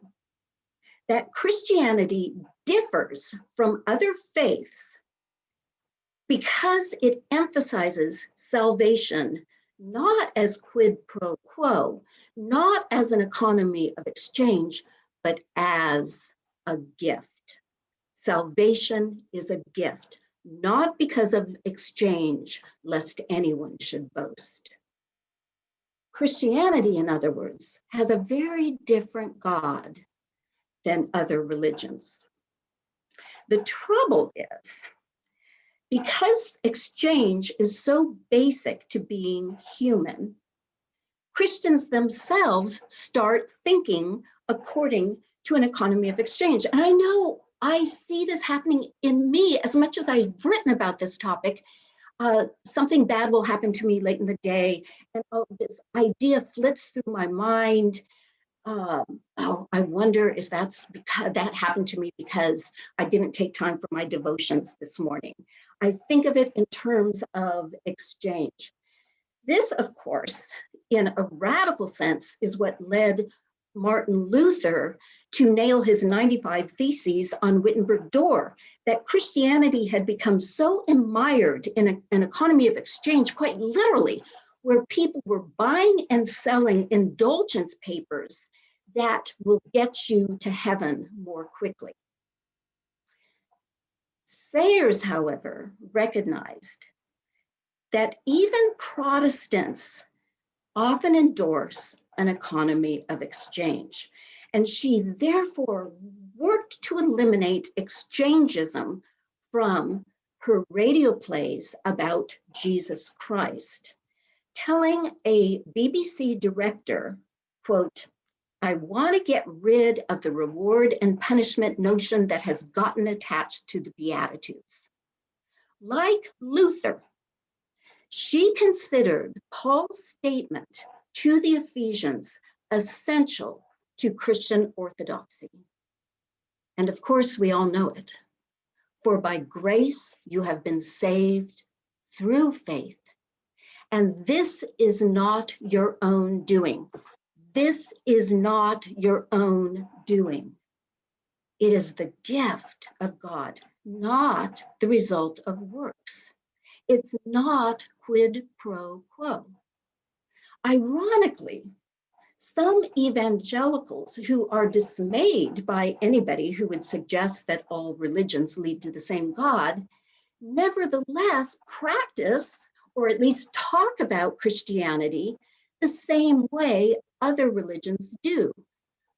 Speaker 3: that Christianity differs from other faiths because it emphasizes salvation not as quid pro quo, not as an economy of exchange, but as a gift. Salvation is a gift, not because of exchange, lest anyone should boast. Christianity, in other words, has a very different God than other religions. The trouble is, because exchange is so basic to being human, Christians themselves start thinking according to an economy of exchange. And I know I see this happening in me as much as I've written about this topic. Something bad will happen to me late in the day, and this idea flits through my mind. I wonder if that's because that happened to me because I didn't take time for my devotions this morning. I think of it in terms of exchange. This, of course, in a radical sense, is what led Martin Luther to nail his 95 Theses on Wittenberg door, that Christianity had become so mired in an economy of exchange, quite literally, where people were buying and selling indulgence papers that will get you to heaven more quickly. Sayers, however, recognized that even Protestants often endorse an economy of exchange, and she therefore worked to eliminate exchangism from her radio plays about Jesus Christ, telling a BBC director, quote, "I want to get rid of the reward and punishment notion that has gotten attached to the Beatitudes." Like Luther, she considered Paul's statement to the Ephesians essential to Christian orthodoxy. And of course, we all know it. For by grace you have been saved through faith. And this is not your own doing. This is not your own doing. It is the gift of God, not the result of works. It's not quid pro quo. Ironically, some evangelicals who are dismayed by anybody who would suggest that all religions lead to the same God, nevertheless practice, or at least talk about Christianity the same way other religions do,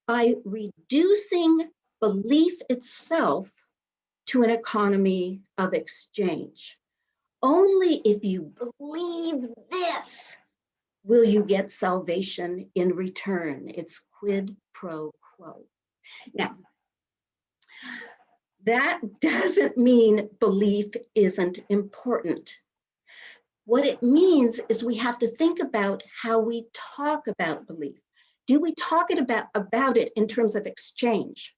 Speaker 3: by reducing belief itself to an economy of exchange. Only if you believe this will you get salvation in return. It's quid pro quo. Now, that doesn't mean belief isn't important. What it means is we have to think about how we talk about belief. Do we talk about it in terms of exchange?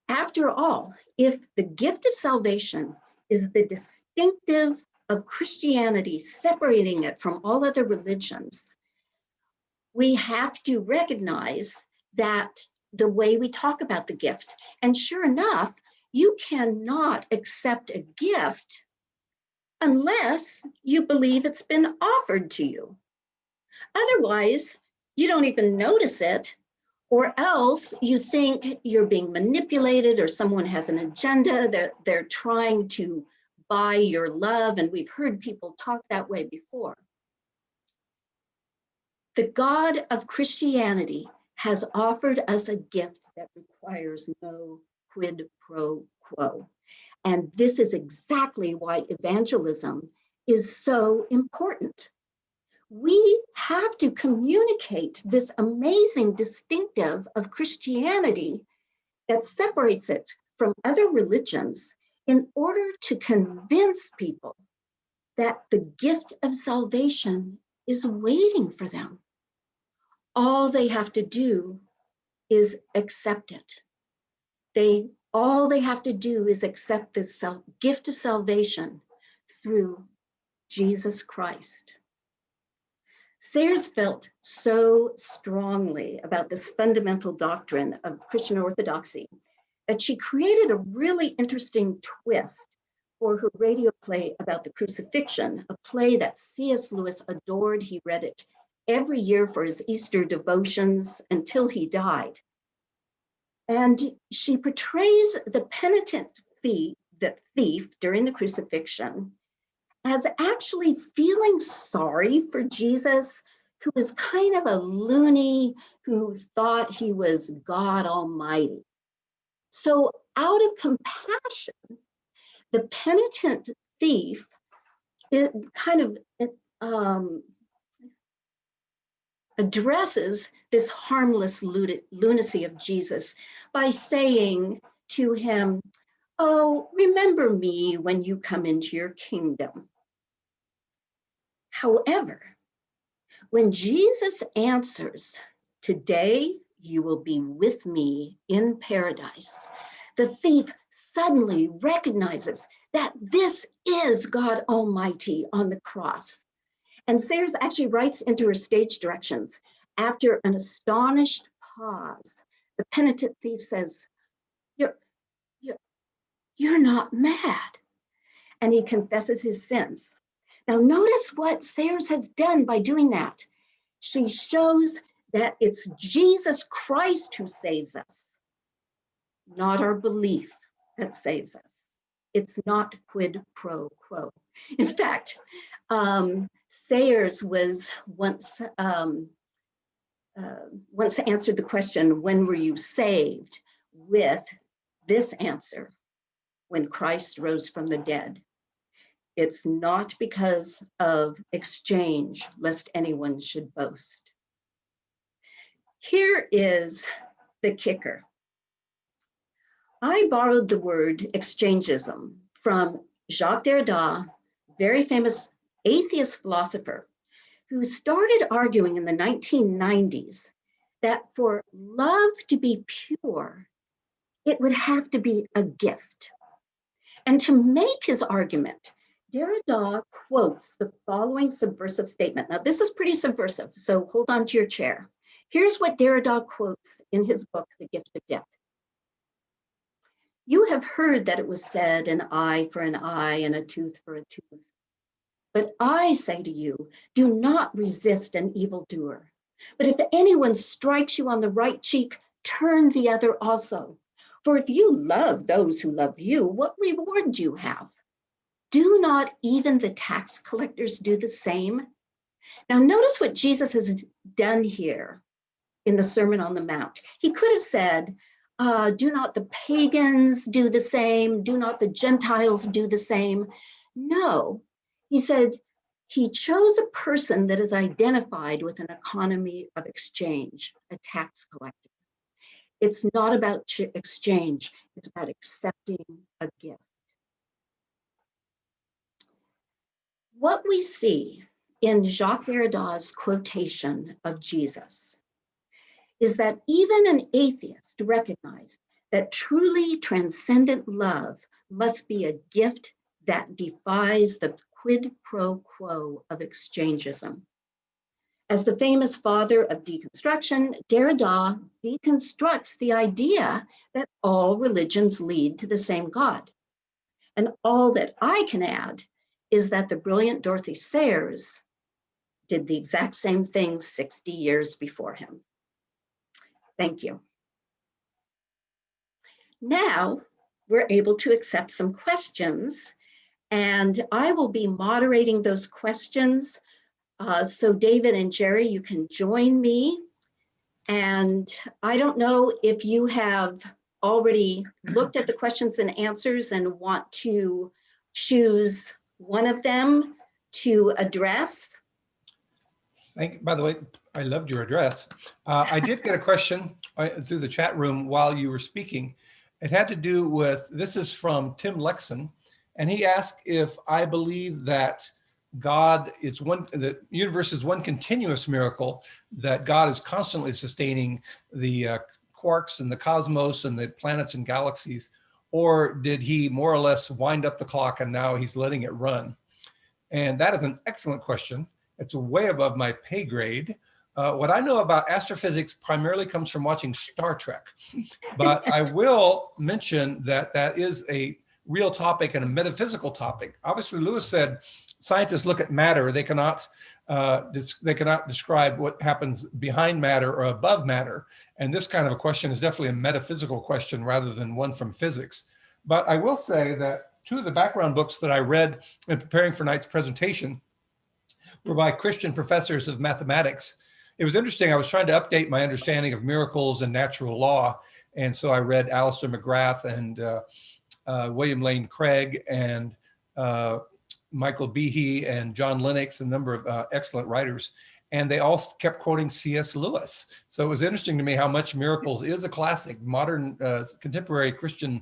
Speaker 3: After all, if the gift of salvation is the distinctive of Christianity, separating it from all other religions, we have to recognize that the way we talk about the gift. And sure enough, you cannot accept a gift unless you believe it's been offered to you. Otherwise, you don't even notice it, or else you think you're being manipulated or someone has an agenda that they're trying to buy your love. And we've heard people talk that way before. The God of Christianity has offered us a gift that requires no quid pro quo. And this is exactly why evangelism is so important. We have to communicate this amazing distinctive of Christianity that separates it from other religions in order to convince people that the gift of salvation is waiting for them. all they have to do is accept it. All they have to do is accept the gift of salvation through Jesus Christ. Sayers felt so strongly about this fundamental doctrine of Christian orthodoxy that she created a really interesting twist for her radio play about the crucifixion, a play that C.S. Lewis adored. He read it every year for his Easter devotions until he died. And she portrays the penitent thief, during the crucifixion as actually feeling sorry for Jesus, who was kind of a loony who thought he was God Almighty. So out of compassion, the penitent thief, it kind of addresses this harmless lunacy of Jesus by saying to him, "Oh, remember me when you come into your kingdom." However, when Jesus answers, "Today you will be with me in paradise," the thief suddenly recognizes that this is God Almighty on the cross. And Sayers actually writes into her stage directions, after an astonished pause, the penitent thief says, you're not mad." And he confesses his sins. Now notice what Sayers has done by doing that. She shows that it's Jesus Christ who saves us, not our belief that saves us. It's not quid pro quo. In fact, Sayers was once answered the question, "When were you saved?" with this answer: "When Christ rose from the dead." It's not because of exchange, lest anyone should boast. Here is the kicker. I borrowed the word exchangism from Jacques Derrida, very famous atheist philosopher, who started arguing in the 1990s that for love to be pure, it would have to be a gift. And to make his argument, Derrida quotes the following subversive statement. Now, this is pretty subversive, so hold on to your chair. Here's what Derrida quotes in his book, The Gift of Death. "You have heard that it was said, an eye for an eye and a tooth for a tooth. But I say to you, do not resist an evildoer. But if anyone strikes you on the right cheek, turn the other also. For if you love those who love you, what reward do you have? Do not even the tax collectors do the same?" Now notice what Jesus has done here in the Sermon on the Mount. He could have said, do not the pagans do the same? Do not the Gentiles do the same? No, he said he chose a person that is identified with an economy of exchange, a tax collector. It's not about exchange, it's about accepting a gift. What we see in Jacques Derrida's quotation of Jesus is that even an atheist recognized that truly transcendent love must be a gift that defies the quid pro quo of exchangism. As the famous father of deconstruction, Derrida deconstructs the idea that all religions lead to the same God. And all that I can add is that the brilliant Dorothy Sayers did the exact same thing 60 years before him. Thank you. Now we're able to accept some questions, and I will be moderating those questions. So David and Jerry, you can join me. And I don't know if you have already looked at the questions and answers and want to choose one of them to address.
Speaker 2: By the way, I loved your address. I did get a question through the chat room while you were speaking. It had to do with, this is from Tim Lexon, and he asked if I believe that the universe is one continuous miracle, that God is constantly sustaining the quarks and the cosmos and the planets and galaxies, or did he more or less wind up the clock and now he's letting it run? And that is an excellent question. It's way above my pay grade. What I know about astrophysics primarily comes from watching Star Trek, but I will mention that that is a real topic and a metaphysical topic. Obviously, Lewis said scientists look at matter; they cannot describe what happens behind matter or above matter. And this kind of a question is definitely a metaphysical question rather than one from physics. But I will say that two of the background books that I read in preparing for tonight's presentation were by Christian professors of mathematics. It was interesting. I was trying to update my understanding of miracles and natural law. And so I read Alistair McGrath and William Lane Craig and Michael Behe and John Lennox, a number of excellent writers. And they all kept quoting C.S. Lewis. So it was interesting to me how much Miracles is a classic. Modern contemporary Christians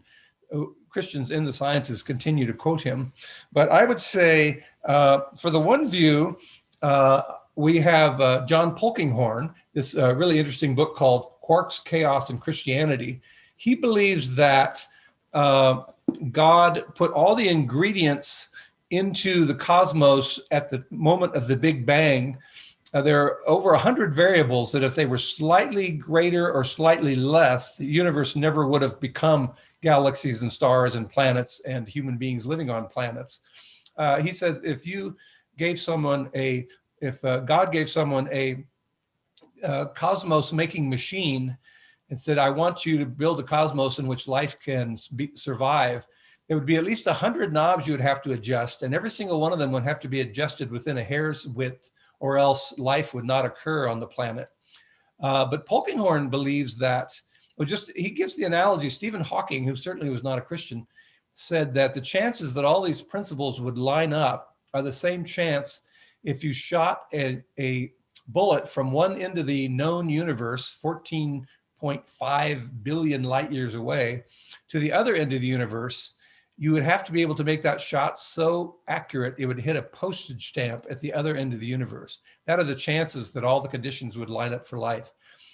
Speaker 2: in the sciences continue to quote him. But I would say for the one view, we have John Polkinghorne, this really interesting book called Quarks, Chaos, and Christianity. He believes that God put all the ingredients into the cosmos at the moment of the Big Bang. There are over 100 variables that if they were slightly greater or slightly less, the universe never would have become galaxies and stars and planets and human beings living on planets. He says if you gave someone if God gave someone a cosmos making machine and said, I want you to build a cosmos in which life can survive, there would be at least 100 knobs you would have to adjust, and every single one of them would have to be adjusted within a hair's width, or else life would not occur on the planet. But Polkinghorne believes that, he gives the analogy, Stephen Hawking, who certainly was not a Christian, said that the chances that all these principles would line up are the same chance if you shot a bullet from one end of the known universe, 14.5 billion light years away, to the other end of the universe. You would have to be able to make that shot so accurate it would hit a postage stamp at the other end of the universe. That are the chances that all the conditions would line up for life.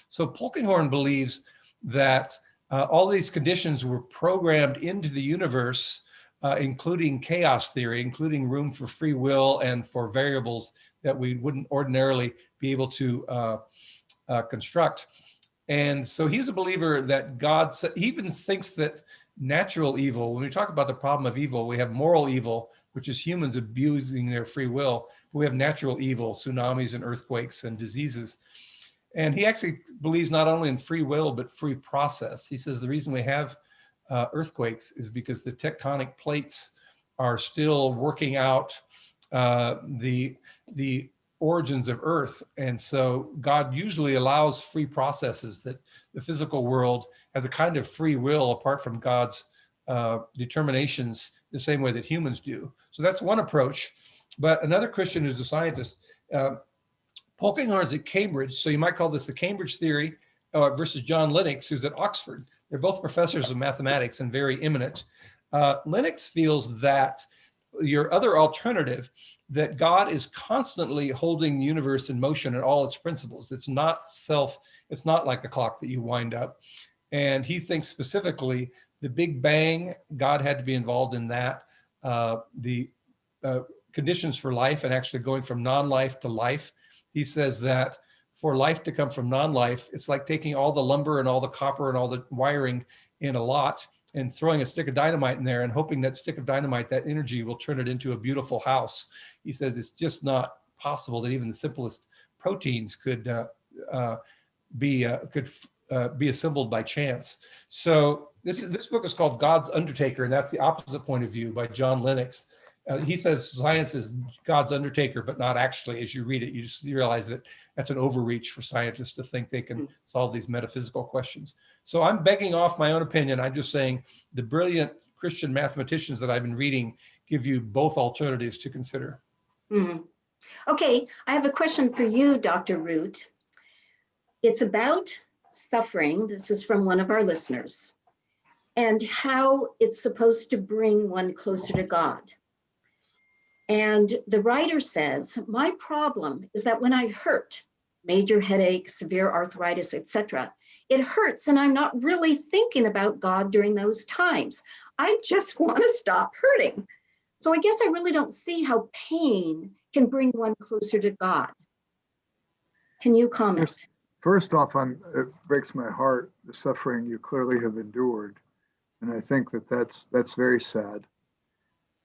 Speaker 2: So Polkinghorne believes that all these conditions were programmed into the universe, including chaos theory, including room for free will and for variables that we wouldn't ordinarily be able to construct. And so he's a believer that God, he even thinks that natural evil, when we talk about the problem of evil, we have moral evil, which is humans abusing their free will. We have natural evil, tsunamis and earthquakes and diseases. And he actually believes not only in free will, but free process. He says the reason we have earthquakes is because the tectonic plates are still working out the origins of Earth. And so God usually allows free processes, that the physical world has a kind of free will apart from God's determinations, the same way that humans do. So that's one approach. But another Christian who's a scientist, Polkinghorne's at Cambridge, so you might call this the Cambridge theory versus John Lennox, who's at Oxford. They're both professors of mathematics and very eminent. Lennox feels that your other alternative, that God is constantly holding the universe in motion and all its principles. It's not like a clock that you wind up. And he thinks specifically the Big Bang, God had to be involved in that. The conditions for life and actually going from non-life to life. He says that for life to come from non-life, it's like taking all the lumber and all the copper and all the wiring in a lot and throwing a stick of dynamite in there and hoping that stick of dynamite, that energy will turn it into a beautiful house. He says it's just not possible that even the simplest proteins could be assembled by chance. So this book is called God's Undertaker, and that's the opposite point of view by John Lennox. He says science is God's undertaker, but not actually. As you read it, you just realize that that's an overreach for scientists to think they can solve these metaphysical questions. So I'm begging off my own opinion. I'm just saying the brilliant Christian mathematicians that I've been reading give you both alternatives to consider.
Speaker 3: Mm-hmm. Okay, I have a question for you, Dr. Root. It's about suffering. This is from one of our listeners, and how it's supposed to bring one closer to God. And the writer says, my problem is that when I hurt, major headache, severe arthritis, etc., it hurts and I'm not really thinking about God during those times. I just want to stop hurting. So I guess I really don't see how pain can bring one closer to God. Can you comment?
Speaker 1: First off, it breaks my heart, the suffering you clearly have endured. And I think that's very sad.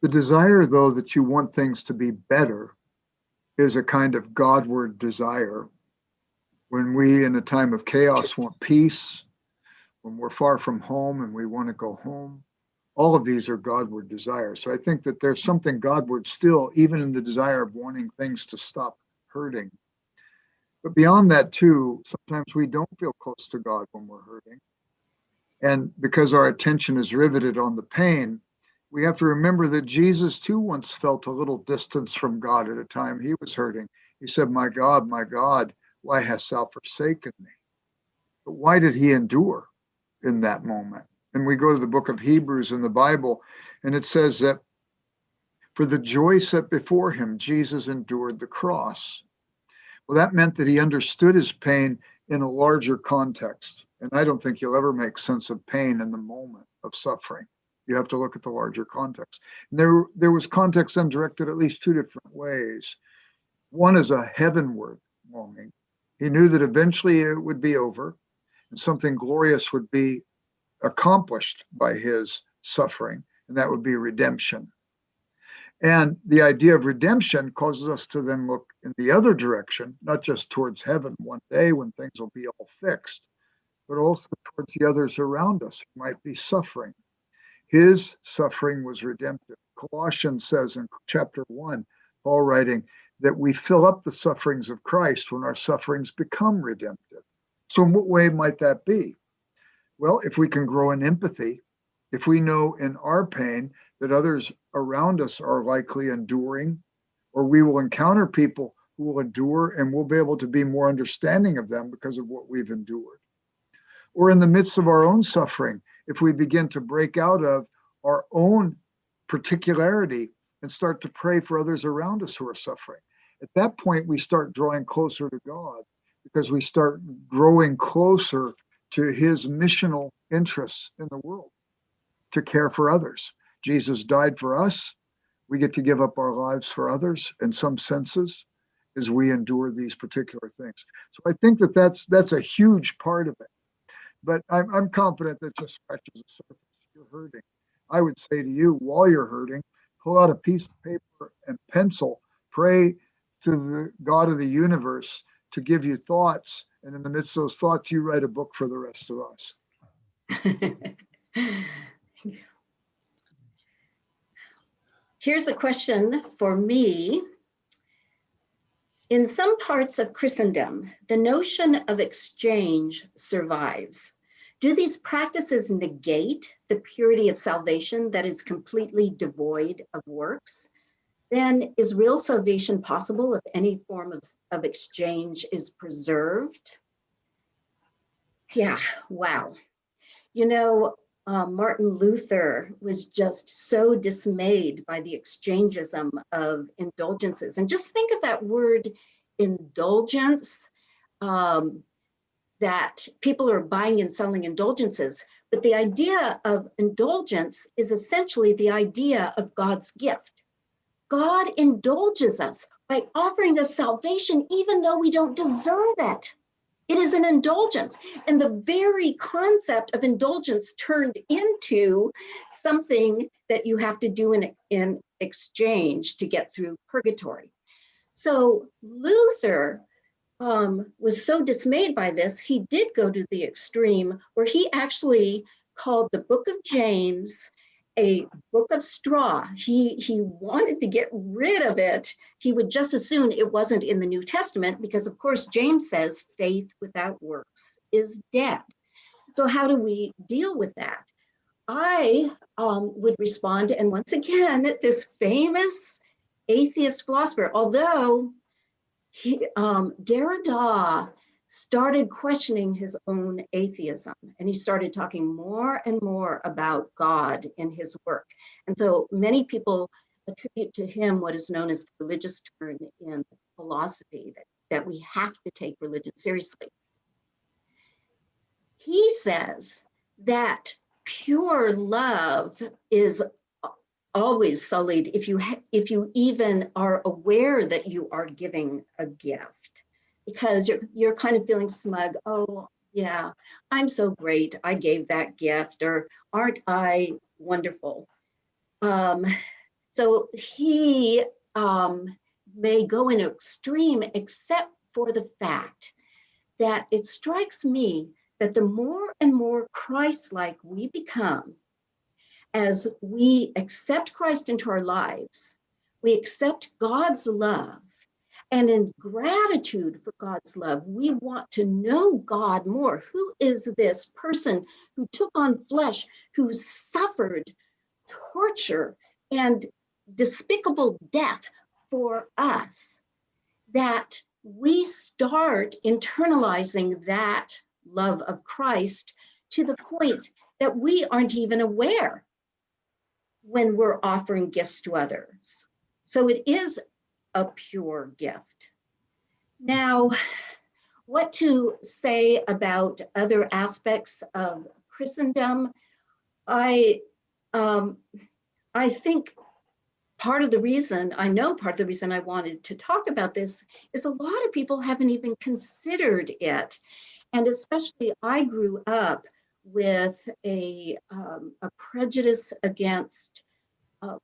Speaker 1: The desire, though, that you want things to be better is a kind of Godward desire. When we, in a time of chaos, want peace, when we're far from home and we want to go home, all of these are Godward desires. So I think that there's something Godward still, even in the desire of wanting things to stop hurting. But beyond that, too, sometimes we don't feel close to God when we're hurting. And because our attention is riveted on the pain, we have to remember that Jesus, too, once felt a little distance from God at a time he was hurting. He said, my God, why hast thou forsaken me? But why did he endure in that moment? And we go to the book of Hebrews in the Bible, and it says that for the joy set before him, Jesus endured the cross. Well, that meant that he understood his pain in a larger context. And I don't think you'll ever make sense of pain in the moment of suffering. You have to look at the larger context. And there was context then directed at least two different ways. One is a heavenward longing. He knew that eventually it would be over and something glorious would be accomplished by his suffering, and that would be redemption. And the idea of redemption causes us to then look in the other direction, not just towards heaven one day when things will be all fixed, but also towards the others around us who might be suffering. His suffering was redemptive. Colossians says in chapter 1, Paul writing, that we fill up the sufferings of Christ when our sufferings become redemptive. So in what way might that be? Well, if we can grow in empathy, if we know in our pain that others around us are likely enduring, or we will encounter people who will endure and we'll be able to be more understanding of them because of what we've endured. Or in the midst of our own suffering, if we begin to break out of our own particularity and start to pray for others around us who are suffering. At that point, we start drawing closer to God because we start growing closer to his missional interests in the world, to care for others. Jesus died for us. We get to give up our lives for others in some senses as we endure these particular things. So I think that that's a huge part of it. But I'm confident that just scratches the surface. You're hurting. I would say to you, while you're hurting, pull out a piece of paper and pencil, pray to the God of the universe to give you thoughts. And in the midst of those thoughts, you write a book for the rest of us.
Speaker 3: Here's a question for me. In some parts of Christendom, the notion of exchange survives. Do these practices negate the purity of salvation that is completely devoid of works? Then is real salvation possible if any form of exchange is preserved? Yeah, wow. You know, Martin Luther was just so dismayed by the exchangism of indulgences. And just think of that word indulgence, that people are buying and selling indulgences. But the idea of indulgence is essentially the idea of God's gift. God indulges us by offering us salvation, even though we don't deserve it. It is an indulgence. And the very concept of indulgence turned into something that you have to do in exchange to get through purgatory. So Luther was so dismayed by this, he did go to the extreme where he actually called the book of James a book of straw. He wanted to get rid of it. He would just as soon it wasn't in the New Testament because, of course, James says faith without works is dead. So how do we deal with that? I would respond, and once again, this famous atheist philosopher, although Derrida started questioning his own atheism, and he started talking more and more about God in his work. And so many people attribute to him what is known as the religious turn in philosophy, that we have to take religion seriously. He says that pure love is always sullied if you even are aware that you are giving a gift, because you're kind of feeling smug. Oh yeah, I'm so great, I gave that gift, or aren't I wonderful? So he may go in extreme, except for the fact that it strikes me that the more and more Christ-like we become, as we accept Christ into our lives, we accept God's love, and in gratitude for God's love, we want to know God more. Who is this person who took on flesh, who suffered torture and despicable death for us? That we start internalizing that love of Christ to the point that we aren't even aware when we're offering gifts to others. So it is a pure gift. Now, what to say about other aspects of Christendom? I think part of the reason I wanted to talk about this is a lot of people haven't even considered it. And especially I grew up with a prejudice against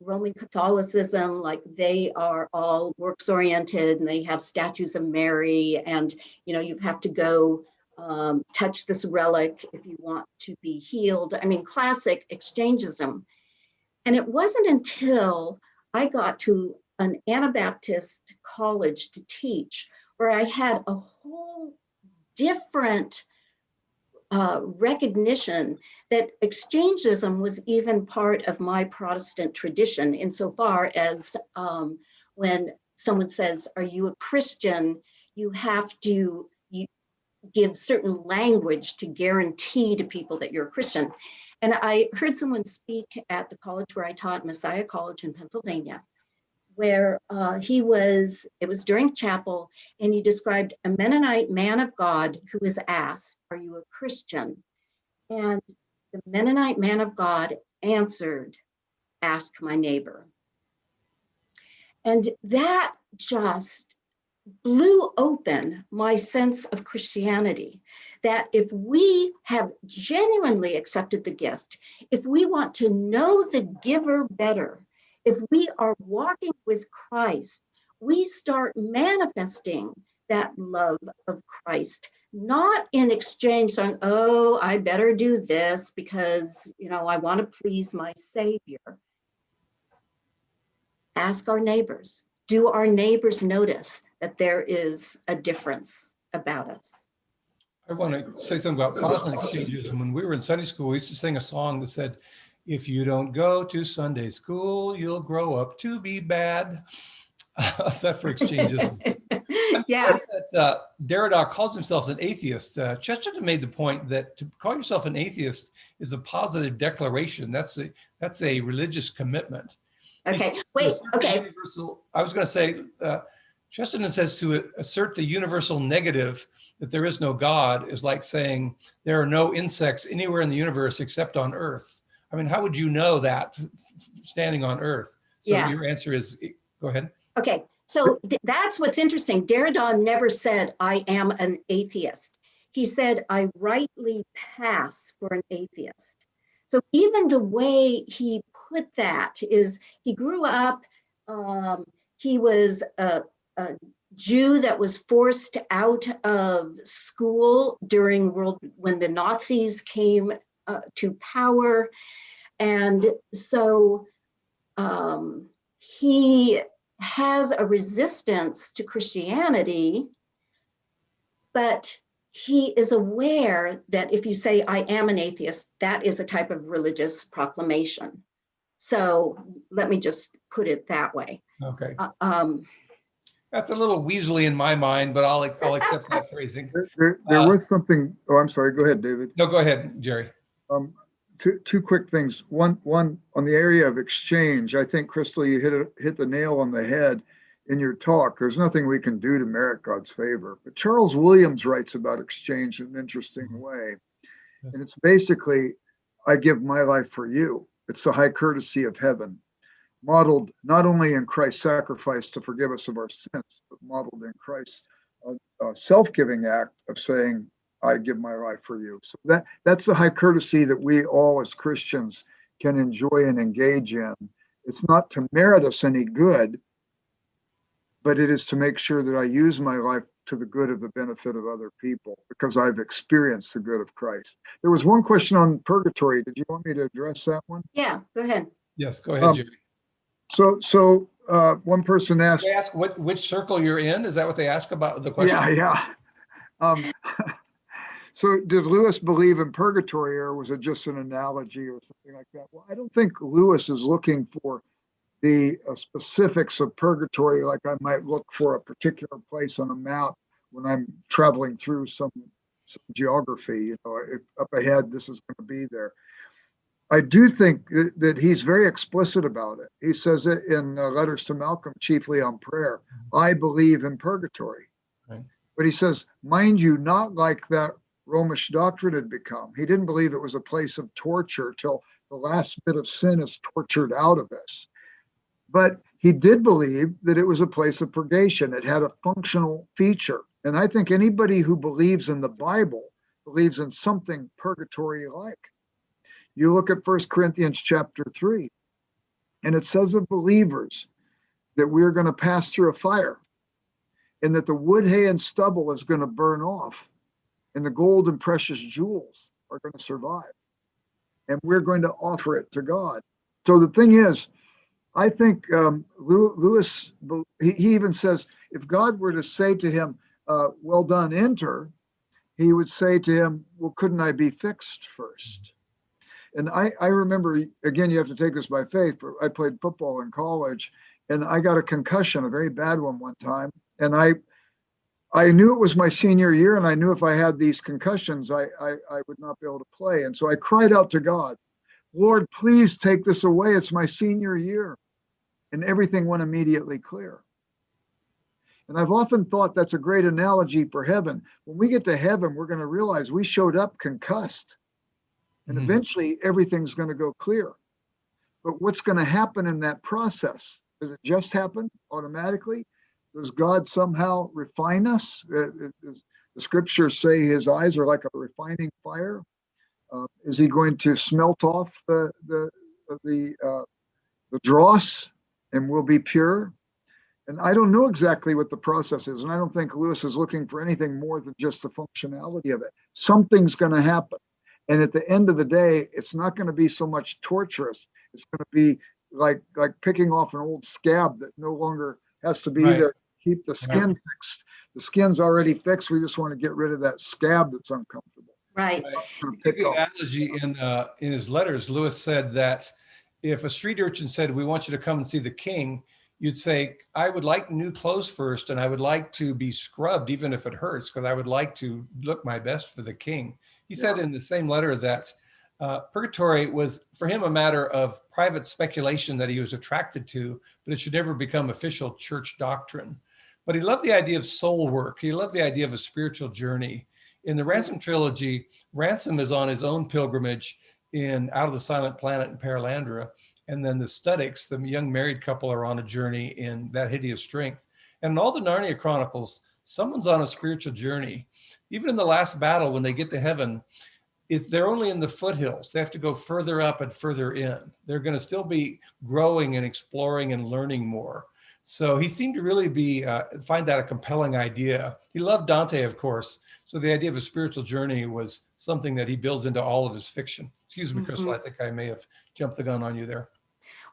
Speaker 3: Roman Catholicism, like they are all works oriented and they have statues of Mary, and you have to go touch this relic if you want to be healed. I mean, classic exchangism. And it wasn't until I got to an Anabaptist college to teach where I had a whole different recognition that exchangism was even part of my Protestant tradition, insofar as when someone says, "Are you a Christian?" you have to give certain language to guarantee to people that you're a Christian. And I heard someone speak at the college where I taught, Messiah College in Pennsylvania, where it was during chapel, and he described a Mennonite man of God who was asked, "Are you a Christian?" And the Mennonite man of God answered, "Ask my neighbor." And that just blew open my sense of Christianity, that if we have genuinely accepted the gift, if we want to know the giver better, if we are walking with Christ, we start manifesting that love of Christ, not in exchange saying, "Oh, I better do this because, I want to please my Savior." Ask our neighbors. Do our neighbors notice that there is a difference about us?
Speaker 2: I want to say something about Protestant exchangism. When we were in Sunday school, we used to sing a song that said, "If you don't go to Sunday school, you'll grow up to be bad." Is that for exchangism?
Speaker 3: Yeah.
Speaker 2: That Derrida calls himself an atheist. Chesterton made the point that to call yourself an atheist is a positive declaration. That's a religious commitment.
Speaker 3: Okay, wait, okay.
Speaker 2: I was going to say, Chesterton says to assert the universal negative that there is no God is like saying there are no insects anywhere in the universe except on Earth. I mean, how would you know that standing on Earth? So yeah. Your answer is, go ahead.
Speaker 3: Okay, so that's what's interesting. Derrida never said, "I am an atheist." He said, "I rightly pass for an atheist." So even the way he put that is, he grew up, he was a Jew that was forced out of school when the Nazis came to power. And so he has a resistance to Christianity, but he is aware that if you say, "I am an atheist," that is a type of religious proclamation. So let me just put it that way.
Speaker 2: Okay. That's a little weaselly in my mind, but I'll accept that phrasing.
Speaker 1: There was something. Oh, I'm sorry. Go ahead, David.
Speaker 2: No, go ahead, Jerry.
Speaker 1: two quick things. One on the area of exchange. I think, Crystal, you hit the nail on the head in your talk. There's nothing we can do to merit God's favor. But Charles Williams writes about exchange in an interesting way.
Speaker 2: Yes.
Speaker 1: And it's basically, I give my life for you. It's the high courtesy of heaven, modeled not only in Christ's sacrifice to forgive us of our sins, but modeled in Christ's self-giving act of saying, I give my life for you. So that's the high courtesy that we all as Christians can enjoy and engage in. It's not to merit us any good, but it is to make sure that I use my life to the good of the benefit of other people, because I've experienced the good of Christ. There was one question on purgatory. Did you want me to address that one?
Speaker 3: Yeah, go ahead.
Speaker 2: Yes, go ahead, Jerry.
Speaker 1: So one person asked.
Speaker 2: They ask which circle you're in. Is that what they ask about the question?
Speaker 1: Yeah. So did Lewis believe in purgatory, or was it just an analogy or something like that? Well, I don't think Lewis is looking for the specifics of purgatory like I might look for a particular place on a map when I'm traveling through some geography. If up ahead, this is going to be there. I do think that he's very explicit about it. He says it in letters to Malcolm, chiefly on prayer. I believe in purgatory.
Speaker 2: Right.
Speaker 1: But he says, mind you, not like that Romish doctrine had become. He didn't believe it was a place of torture till the last bit of sin is tortured out of us. But he did believe that it was a place of purgation. It had a functional feature. And I think anybody who believes in the Bible believes in something purgatory-like. You look at 1 Corinthians chapter 3, and it says of believers that we're going to pass through a fire, and that the wood, hay, and stubble is going to burn off, and the gold and precious jewels are going to survive. And we're going to offer it to God. So the thing is, I think Lewis, he even says, if God were to say to him, well done, enter, he would say to him, well, couldn't I be fixed first? And I remember, again, you have to take this by faith, but I played football in college, and I got a concussion, a very bad one time. And I knew it was my senior year, and I knew if I had these concussions, I would not be able to play. And so I cried out to God, Lord, please take this away. It's my senior year. And everything went immediately clear. And I've often thought that's a great analogy for heaven. When we get to heaven, we're going to realize we showed up concussed. And eventually everything's going to go clear. But what's going to happen in that process? Does it just happen automatically? Does God somehow refine us? The scriptures say his eyes are like a refining fire. Is he going to smelt off the dross and we'll be pure? And I don't know exactly what the process is. And I don't think Lewis is looking for anything more than just the functionality of it. Something's going to happen. And at the end of the day, it's not going to be so much torturous. It's going to be like picking off an old scab that no longer has to be there to keep the skin fixed. The skin's already fixed. We just want to get rid of that scab that's uncomfortable.
Speaker 3: Right.
Speaker 2: The analogy in his letters, Lewis said that if a street urchin said, we want you to come and see the king, you'd say, I would like new clothes first, and I would like to be scrubbed, even if it hurts, because I would like to look my best for the king. He said in the same letter that purgatory was for him a matter of private speculation that he was attracted to, but it should never become official church doctrine. But he loved the idea of soul work. He loved the idea of a spiritual journey. In the Ransom trilogy, Ransom is on his own pilgrimage in Out of the Silent Planet in Paralandra. And then the Studdicks, the young married couple, are on a journey in That Hideous Strength. And in all the Narnia Chronicles, someone's on a spiritual journey. Even in the last battle, when they get to heaven, they're only in the foothills. They have to go further up and further in. They're going to still be growing and exploring and learning more. So he seemed to really find that a compelling idea. He loved Dante, of course. So the idea of a spiritual journey was something that he builds into all of his fiction. Excuse me, Crystal, I think I may have jumped the gun on you there.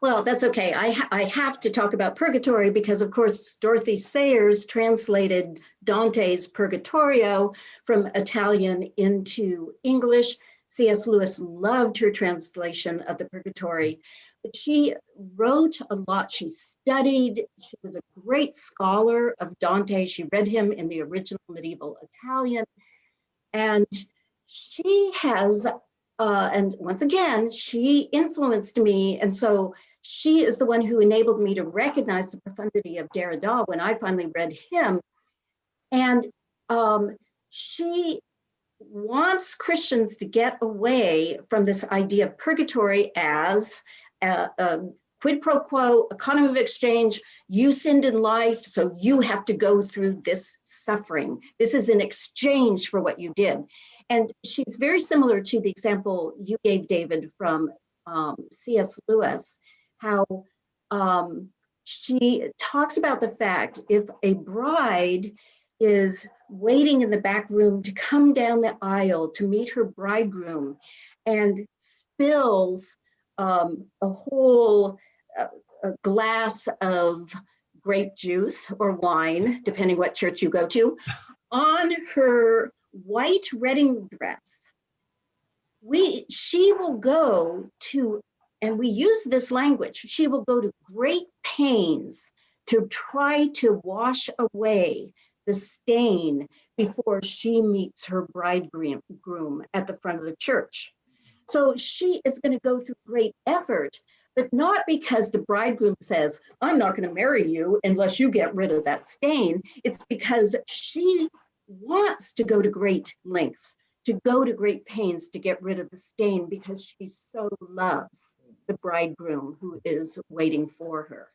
Speaker 3: Well, that's okay. I have to talk about purgatory because, of course, Dorothy Sayers translated Dante's Purgatorio from Italian into English. C.S. Lewis loved her translation of the Purgatory, but she wrote a lot. She studied. She was a great scholar of Dante. She read him in the original medieval Italian. And she has and once again, she influenced me. And so she is the one who enabled me to recognize the profundity of Derrida when I finally read him. And she wants Christians to get away from this idea of purgatory as a quid pro quo, economy of exchange. You sinned in life, so you have to go through this suffering. This is in exchange for what you did. And she's very similar to the example you gave, David, from C.S. Lewis, how she talks about the fact if a bride is waiting in the back room to come down the aisle to meet her bridegroom and spills a whole a glass of grape juice or wine, depending what church you go to, on her white wedding dress. She will go to, and we use this language, she will go to great pains to try to wash away the stain before she meets her bridegroom at the front of the church. So she is going to go through great effort, but not because the bridegroom says, I'm not going to marry you unless you get rid of that stain. It's because she wants to go to great lengths, to go to great pains to get rid of the stain because she so loves the bridegroom who is waiting for her.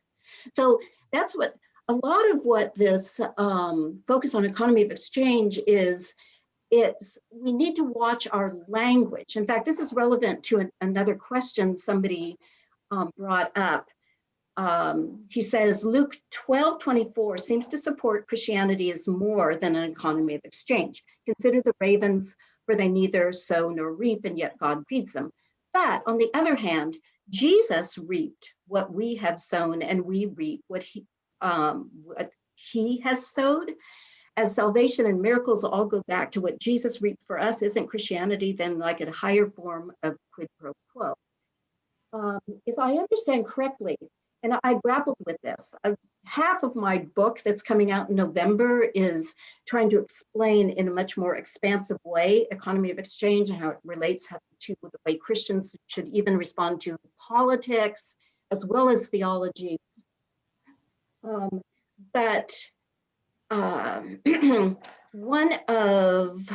Speaker 3: So that's what a lot of what this focus on economy of exchange is. We need to watch our language. In fact, this is relevant to another question somebody brought up. He says, Luke 12:24 seems to support Christianity is more than an economy of exchange. Consider the ravens, for they neither sow nor reap, and yet God feeds them. But on the other hand, Jesus reaped what we have sown, and we reap what he has sowed. As salvation and miracles all go back to what Jesus reaped for us, isn't Christianity then like a higher form of quid pro quo? If I understand correctly, and I grappled with this, half of my book that's coming out in November is trying to explain in a much more expansive way economy of exchange and how it relates to the way Christians should even respond to politics as well as theology. But one of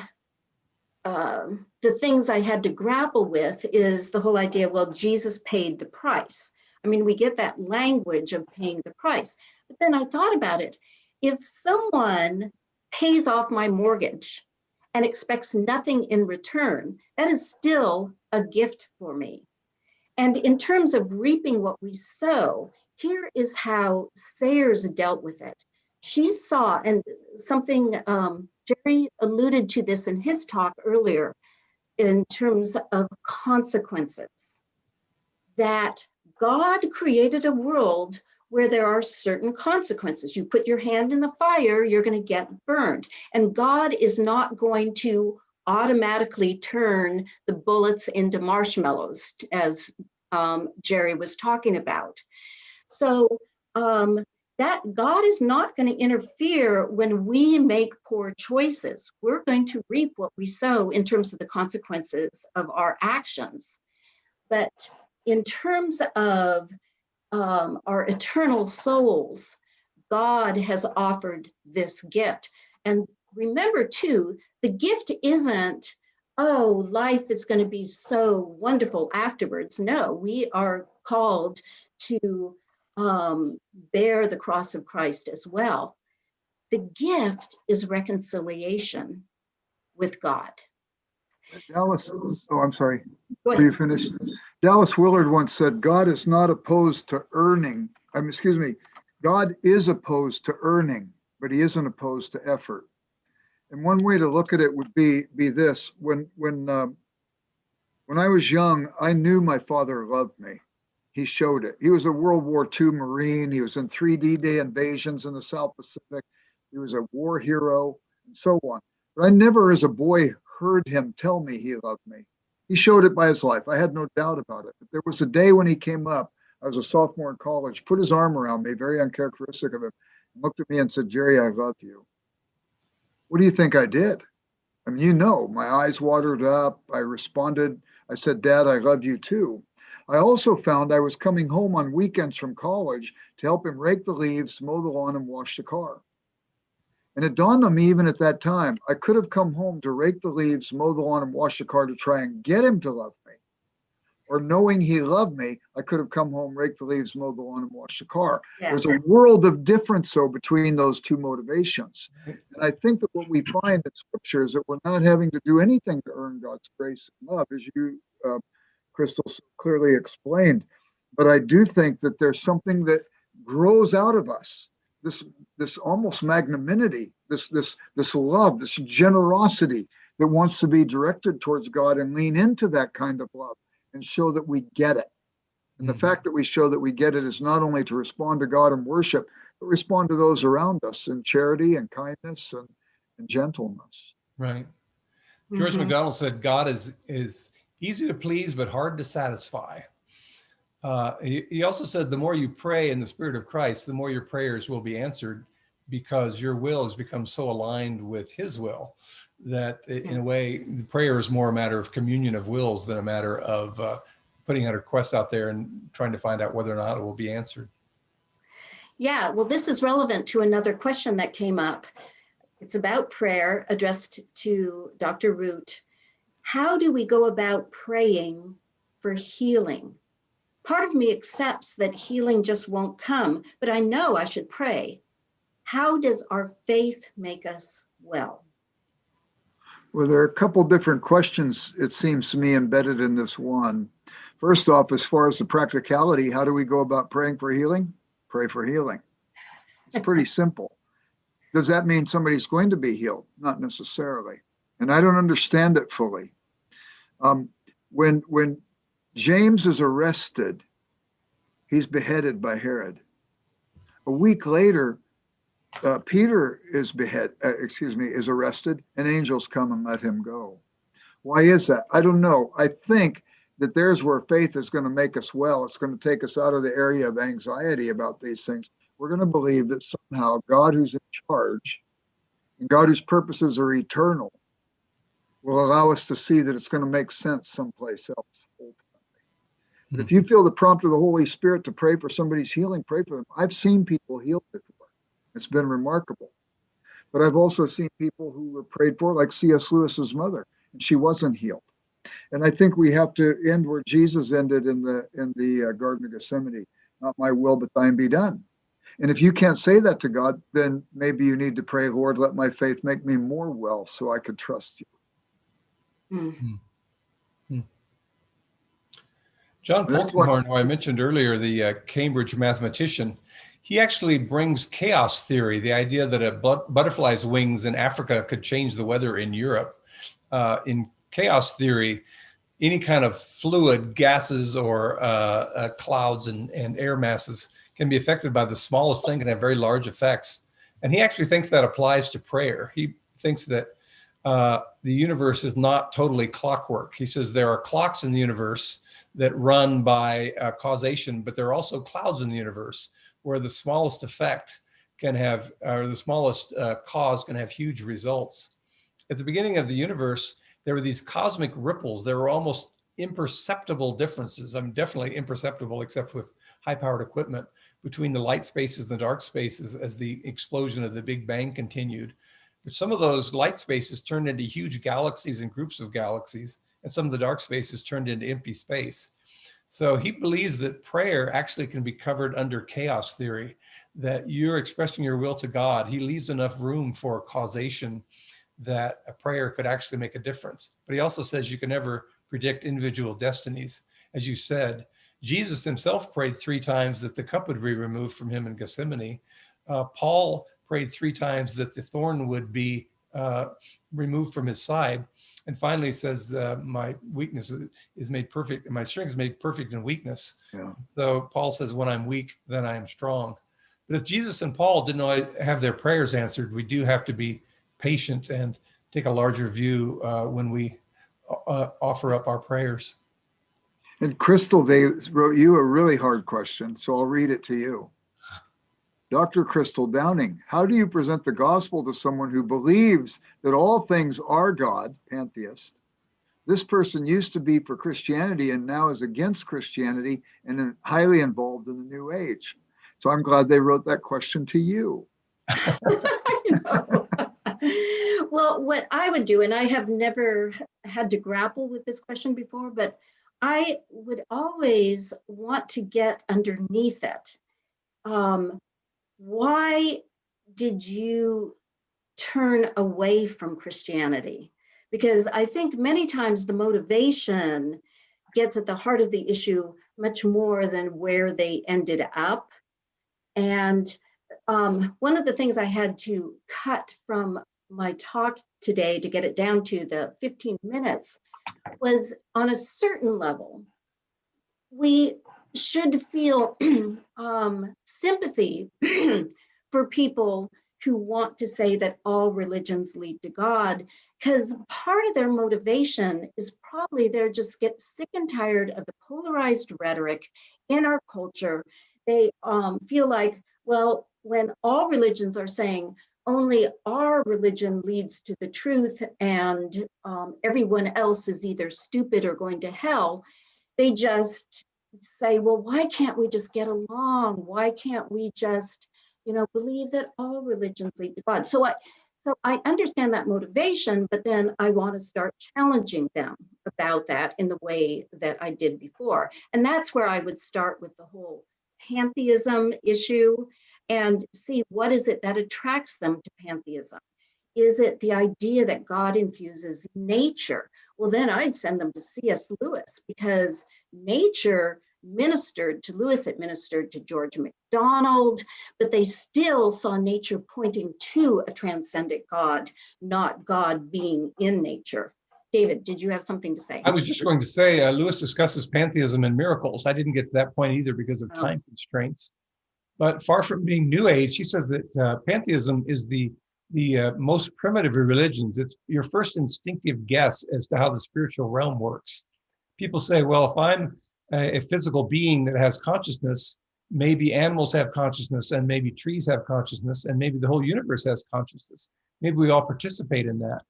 Speaker 3: the things I had to grapple with is the whole idea, well, Jesus paid the price. I mean, we get that language of paying the price, but then I thought about it. If someone pays off my mortgage and expects nothing in return, that is still a gift for me. And in terms of reaping what we sow, here is how Sayers dealt with it. She saw, and something Jerry alluded to this in his talk earlier, in terms of consequences, that God created a world where there are certain consequences. You put your hand in the fire, you're going to get burned. And God is not going to automatically turn the bullets into marshmallows, as Jerry was talking about. So that God is not going to interfere when we make poor choices. We're going to reap what we sow in terms of the consequences of our actions. But in terms of our eternal souls, God has offered this gift. And remember too, the gift isn't, oh, life is going to be so wonderful afterwards. No, we are called to bear the cross of Christ as well. The gift is reconciliation with God.
Speaker 1: Dallas, oh, I'm sorry.
Speaker 3: Go
Speaker 1: Were you
Speaker 3: ahead.
Speaker 1: finished? Dallas Willard once said, God is not opposed to earning. God is opposed to earning, but he isn't opposed to effort. And one way to look at it would be this: when I was young, I knew my father loved me. He showed it. He was a World War II Marine. He was in 3 D-Day invasions in the South Pacific. He was a war hero and so on. But I never, as a boy, heard him tell me he loved me. He showed it by his life. I had no doubt about it. But there was a day when he came up, I was a sophomore in college, put his arm around me, very uncharacteristic of him, and looked at me and said, Jerry, I love you. What do you think I did? I mean, my eyes watered up. I responded. I said, Dad, I love you too. I also found I was coming home on weekends from college to help him rake the leaves, mow the lawn, and wash the car. And it dawned on me even at that time, I could have come home to rake the leaves, mow the lawn, and wash the car to try and get him to love me. Or knowing he loved me, I could have come home, rake the leaves, mow the lawn, and wash the car.
Speaker 3: Yeah.
Speaker 1: There's a world of difference, though, between those two motivations. And I think that what we find in Scripture is that we're not having to do anything to earn God's grace and love, as you, Crystal, so clearly explained. But I do think that there's something that grows out of us, this almost magnanimity, this love, this generosity that wants to be directed towards God and lean into that kind of love and show that we get it. And the fact that we show that we get it is not only to respond to God in worship, but respond to those around us in charity and kindness and gentleness.
Speaker 2: Right. George McDonald said, God is easy to please, but hard to satisfy. He also said, the more you pray in the Spirit of Christ, the more your prayers will be answered, because your will has become so aligned with his will that in a way, the prayer is more a matter of communion of wills than a matter of putting a request out there and trying to find out whether or not it will be answered.
Speaker 3: Yeah, well, this is relevant to another question that came up. It's about prayer addressed to Dr. Root. How do we go about praying for healing? Part of me accepts that healing just won't come, but I know I should pray. How does our faith make us well?
Speaker 1: Well, there are a couple different questions, it seems to me, embedded in this one. First off, as far as the practicality, how do we go about praying for healing? Pray for healing. It's pretty simple. Does that mean somebody's going to be healed? Not necessarily. And I don't understand it fully. When James is arrested, he's beheaded by Herod. A week later, Peter is arrested, and angels come and let him go. Why is that? I don't know. I think that there's where faith is going to make us well. It's going to take us out of the area of anxiety about these things. We're going to believe that somehow God, who's in charge, and God, whose purposes are eternal, will allow us to see that it's going to make sense someplace else ultimately. But if you feel the prompt of the Holy Spirit to pray for somebody's healing, pray for them. I've seen people healed before. It's been remarkable. But I've also seen people who were prayed for, like C.S. Lewis's mother, and she wasn't healed. And I think we have to end where Jesus ended in the Garden of Gethsemane. Not my will, but thine be done. And if you can't say that to God, then maybe you need to pray, Lord, let my faith make me more well so I could trust you.
Speaker 2: John Polkinghorne, who I mentioned earlier, the Cambridge mathematician, he actually brings chaos theory, the idea that a butterfly's wings in Africa could change the weather in Europe. In chaos theory, any kind of fluid, gases, or clouds and air masses can be affected by the smallest thing and have very large effects. And he actually thinks that applies to prayer. He thinks that the universe is not totally clockwork. He says there are clocks in the universe that run by causation, but there are also clouds in the universe where the smallest effect can have, or the smallest cause can have huge results. At the beginning of the universe, there were these cosmic ripples. There were almost imperceptible differences. I mean, definitely imperceptible, except with high-powered equipment, between the light spaces and the dark spaces as the explosion of the Big Bang continued. But some of those light spaces turned into huge galaxies and groups of galaxies, and some of the dark spaces turned into empty space. So he believes that prayer actually can be covered under chaos theory, that you're expressing your will to God. He leaves enough room for causation that a prayer could actually make a difference. But he also says you can never predict individual destinies. As you said, Jesus himself prayed 3 times that the cup would be removed from him in Gethsemane. Paul prayed 3 times that the thorn would be removed from his side. And finally says, my weakness is made perfect, and my strength is made perfect in weakness. Yeah. So Paul says, when I'm weak, then I am strong. But if Jesus and Paul didn't have their prayers answered, we do have to be patient and take a larger view when we offer up our prayers.
Speaker 1: And Crystal, they wrote you a really hard question, so I'll read it to you. Dr. Crystal Downing, how do you present the gospel to someone who believes that all things are God, pantheist, This person used to be for Christianity and now is against Christianity and highly involved in the New Age. So I'm glad they wrote that question to you.
Speaker 3: I know. Well, what I would do, and I have never had to grapple with this question before, but I would always want to get underneath it. Why did you turn away from Christianity? Because I think many times the motivation gets at the heart of the issue much more than where they ended up. And one of the things I had to cut from my talk today to get it down to the 15 minutes was, on a certain level, we should feel sympathy for people who want to say that all religions lead to God, because part of their motivation is probably they're just get sick and tired of the polarized rhetoric in our culture. They feel like, well, when all religions are saying only our religion leads to the truth and everyone else is either stupid or going to hell, they just say, well, why can't we just get along? Why can't we just, believe that all religions lead to God? So I understand that motivation, but then I want to start challenging them about that in the way that I did before. And that's where I would start with the whole pantheism issue and see what is it that attracts them to pantheism. Is it the idea that God infuses nature? Well, then I'd send them to C.S. Lewis, because nature ministered to Lewis, it ministered to George MacDonald, but they still saw nature pointing to a transcendent God, not God being in nature. David, did you have something to say?
Speaker 2: I was just going to say, Lewis discusses pantheism and miracles. I didn't get to that point either because of time constraints. But far from being New Age, he says that pantheism is the most primitive of religions. It's your first instinctive guess as to how the spiritual realm works. People say, well, if I'm a physical being that has consciousness, maybe animals have consciousness, and maybe trees have consciousness, and maybe the whole universe has consciousness. Maybe we all participate in that.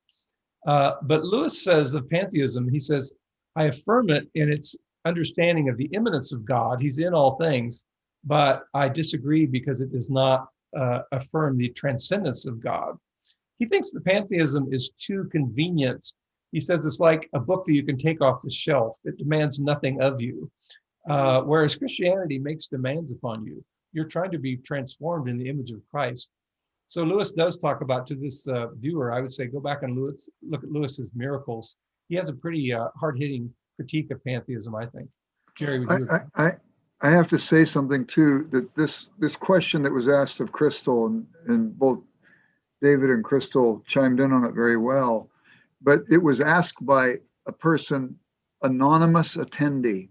Speaker 2: But Lewis says of pantheism, he says, I affirm it in its understanding of the immanence of God. He's in all things, but I disagree because it does not affirm the transcendence of God. He thinks the pantheism is too convenient. He says it's like a book that you can take off the shelf. It demands nothing of you. Whereas Christianity makes demands upon you. You're trying to be transformed in the image of Christ. So Lewis does talk about, to this viewer, I would say, go back and look at Lewis's Miracles. He has a pretty hard-hitting critique of pantheism, I think. Jerry, would you agree?
Speaker 1: I have to say something too, that this question that was asked of Crystal, and both David and Crystal chimed in on it very well, but it was asked by a person, anonymous attendee.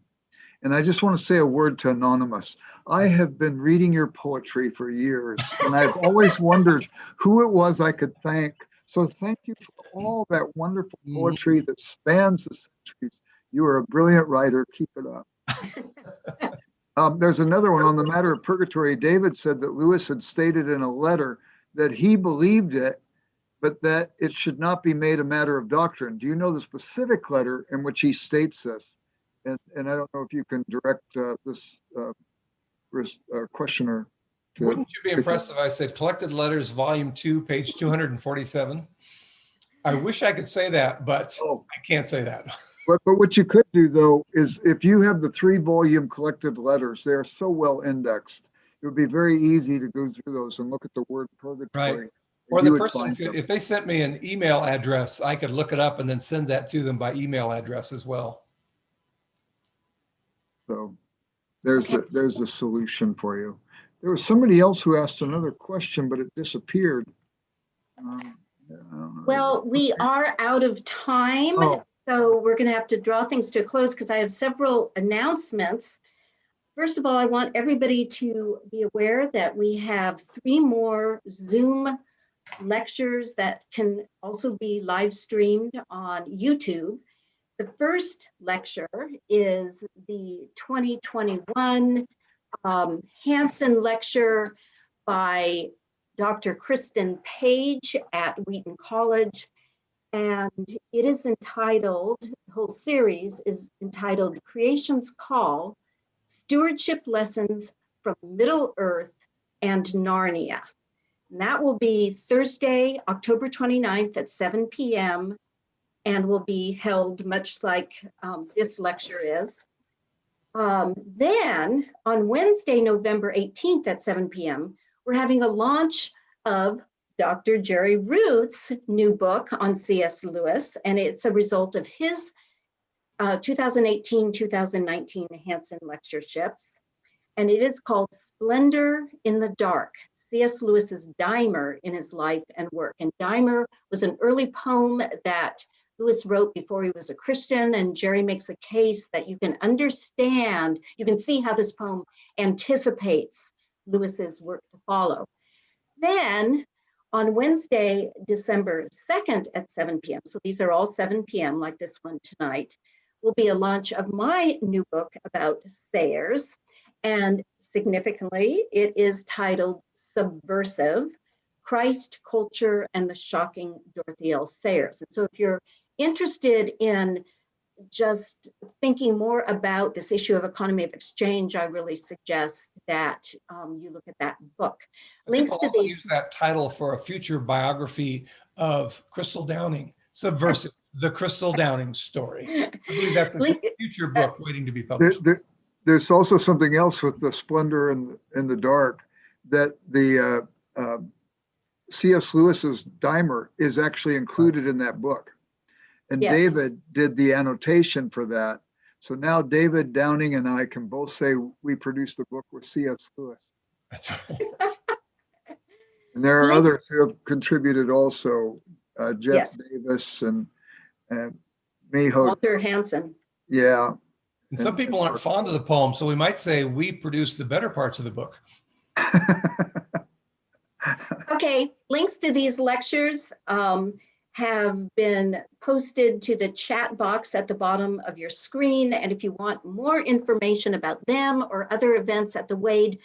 Speaker 1: And I just want to say a word to Anonymous. I have been reading your poetry for years, and I've always wondered who it was I could thank. So thank you for all that wonderful poetry that spans the centuries. You are a brilliant writer. Keep it up. There's another one on the matter of purgatory. David said that Lewis had stated in a letter that he believed it, but that it should not be made a matter of doctrine. Do you know the specific letter in which he states this? And I don't know if you can direct this questioner to.
Speaker 2: Wouldn't you be impressed if I said Collected Letters, Volume 2, page 247? I wish I could say that, but I can't say that.
Speaker 1: But what you could do, though, is if you have the 3-volume Collected Letters, they are so well indexed. It would be very easy to go through those and look at the word purgatory.
Speaker 2: Right. Or the person could, if they sent me an email address, I could look it up and then send that to them by email address as well.
Speaker 1: So there's a solution for you. There was somebody else who asked another question, but it disappeared.
Speaker 3: Well, we are out of time, so we're going to have to draw things to a close because I have several announcements. First of all, I want everybody to be aware that we have 3 more Zoom lectures that can also be live streamed on YouTube. The first lecture is the 2021 Hansen lecture by Dr. Kristen Page at Wheaton College. And it is entitled, the whole series is entitled Creation's Call, Stewardship Lessons from Middle Earth and Narnia. And that will be Thursday, October 29th at 7 p.m. and will be held much like this lecture is. Then on Wednesday, November 18th at 7 p.m., we're having a launch of Dr. Jerry Root's new book on C.S. Lewis, and it's a result of his 2018-2019 Hanson lectureships, and it is called Splendor in the Dark, C.S. Lewis's Dimer in his life and work. And Dimer was an early poem that Lewis wrote before he was a Christian, and Jerry makes a case that you can understand, you can see how this poem anticipates Lewis's work to follow. Then on Wednesday, December 2nd at 7 p.m., so these are all 7 p.m. like this one tonight, will be a launch of my new book about Sayers. And significantly, it is titled Subversive, Christ, Culture, and the Shocking Dorothy L. Sayers. And so if you're interested in just thinking more about this issue of economy of exchange, I really suggest that you look at that book. Links to
Speaker 2: also
Speaker 3: these.
Speaker 2: Use that title for a future biography of Crystal Downing, Subversive, the Crystal Downing story. I believe that's a future book waiting to be published.
Speaker 1: There's also something else with the Splendor in the Dark, that the C.S. Lewis's Dimer is actually included in that book. And
Speaker 3: Yes.
Speaker 1: David did the annotation for that. So now David Downing and I can both say we produced the book with C.S. Lewis.
Speaker 2: That's right.
Speaker 1: And there are others who have contributed also, Jeff
Speaker 3: Yes.
Speaker 1: Davis and Miho.
Speaker 3: Walter Hansen.
Speaker 1: Yeah.
Speaker 2: And some people aren't fond of the poem, so we might say we produced the better parts of the book.
Speaker 3: Okay, links to these lectures have been posted to the chat box at the bottom of your screen. And if you want more information about them or other events at the Wade,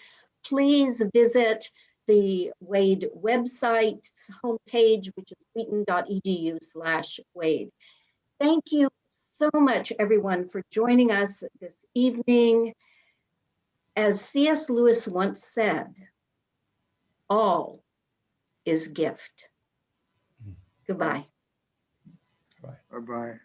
Speaker 3: please visit the Wade website's homepage, which is wheaton.edu/Wade. Thank you so much, everyone, for joining us this evening. As C.S. Lewis once said, all is gift. Goodbye.
Speaker 1: Bye-bye.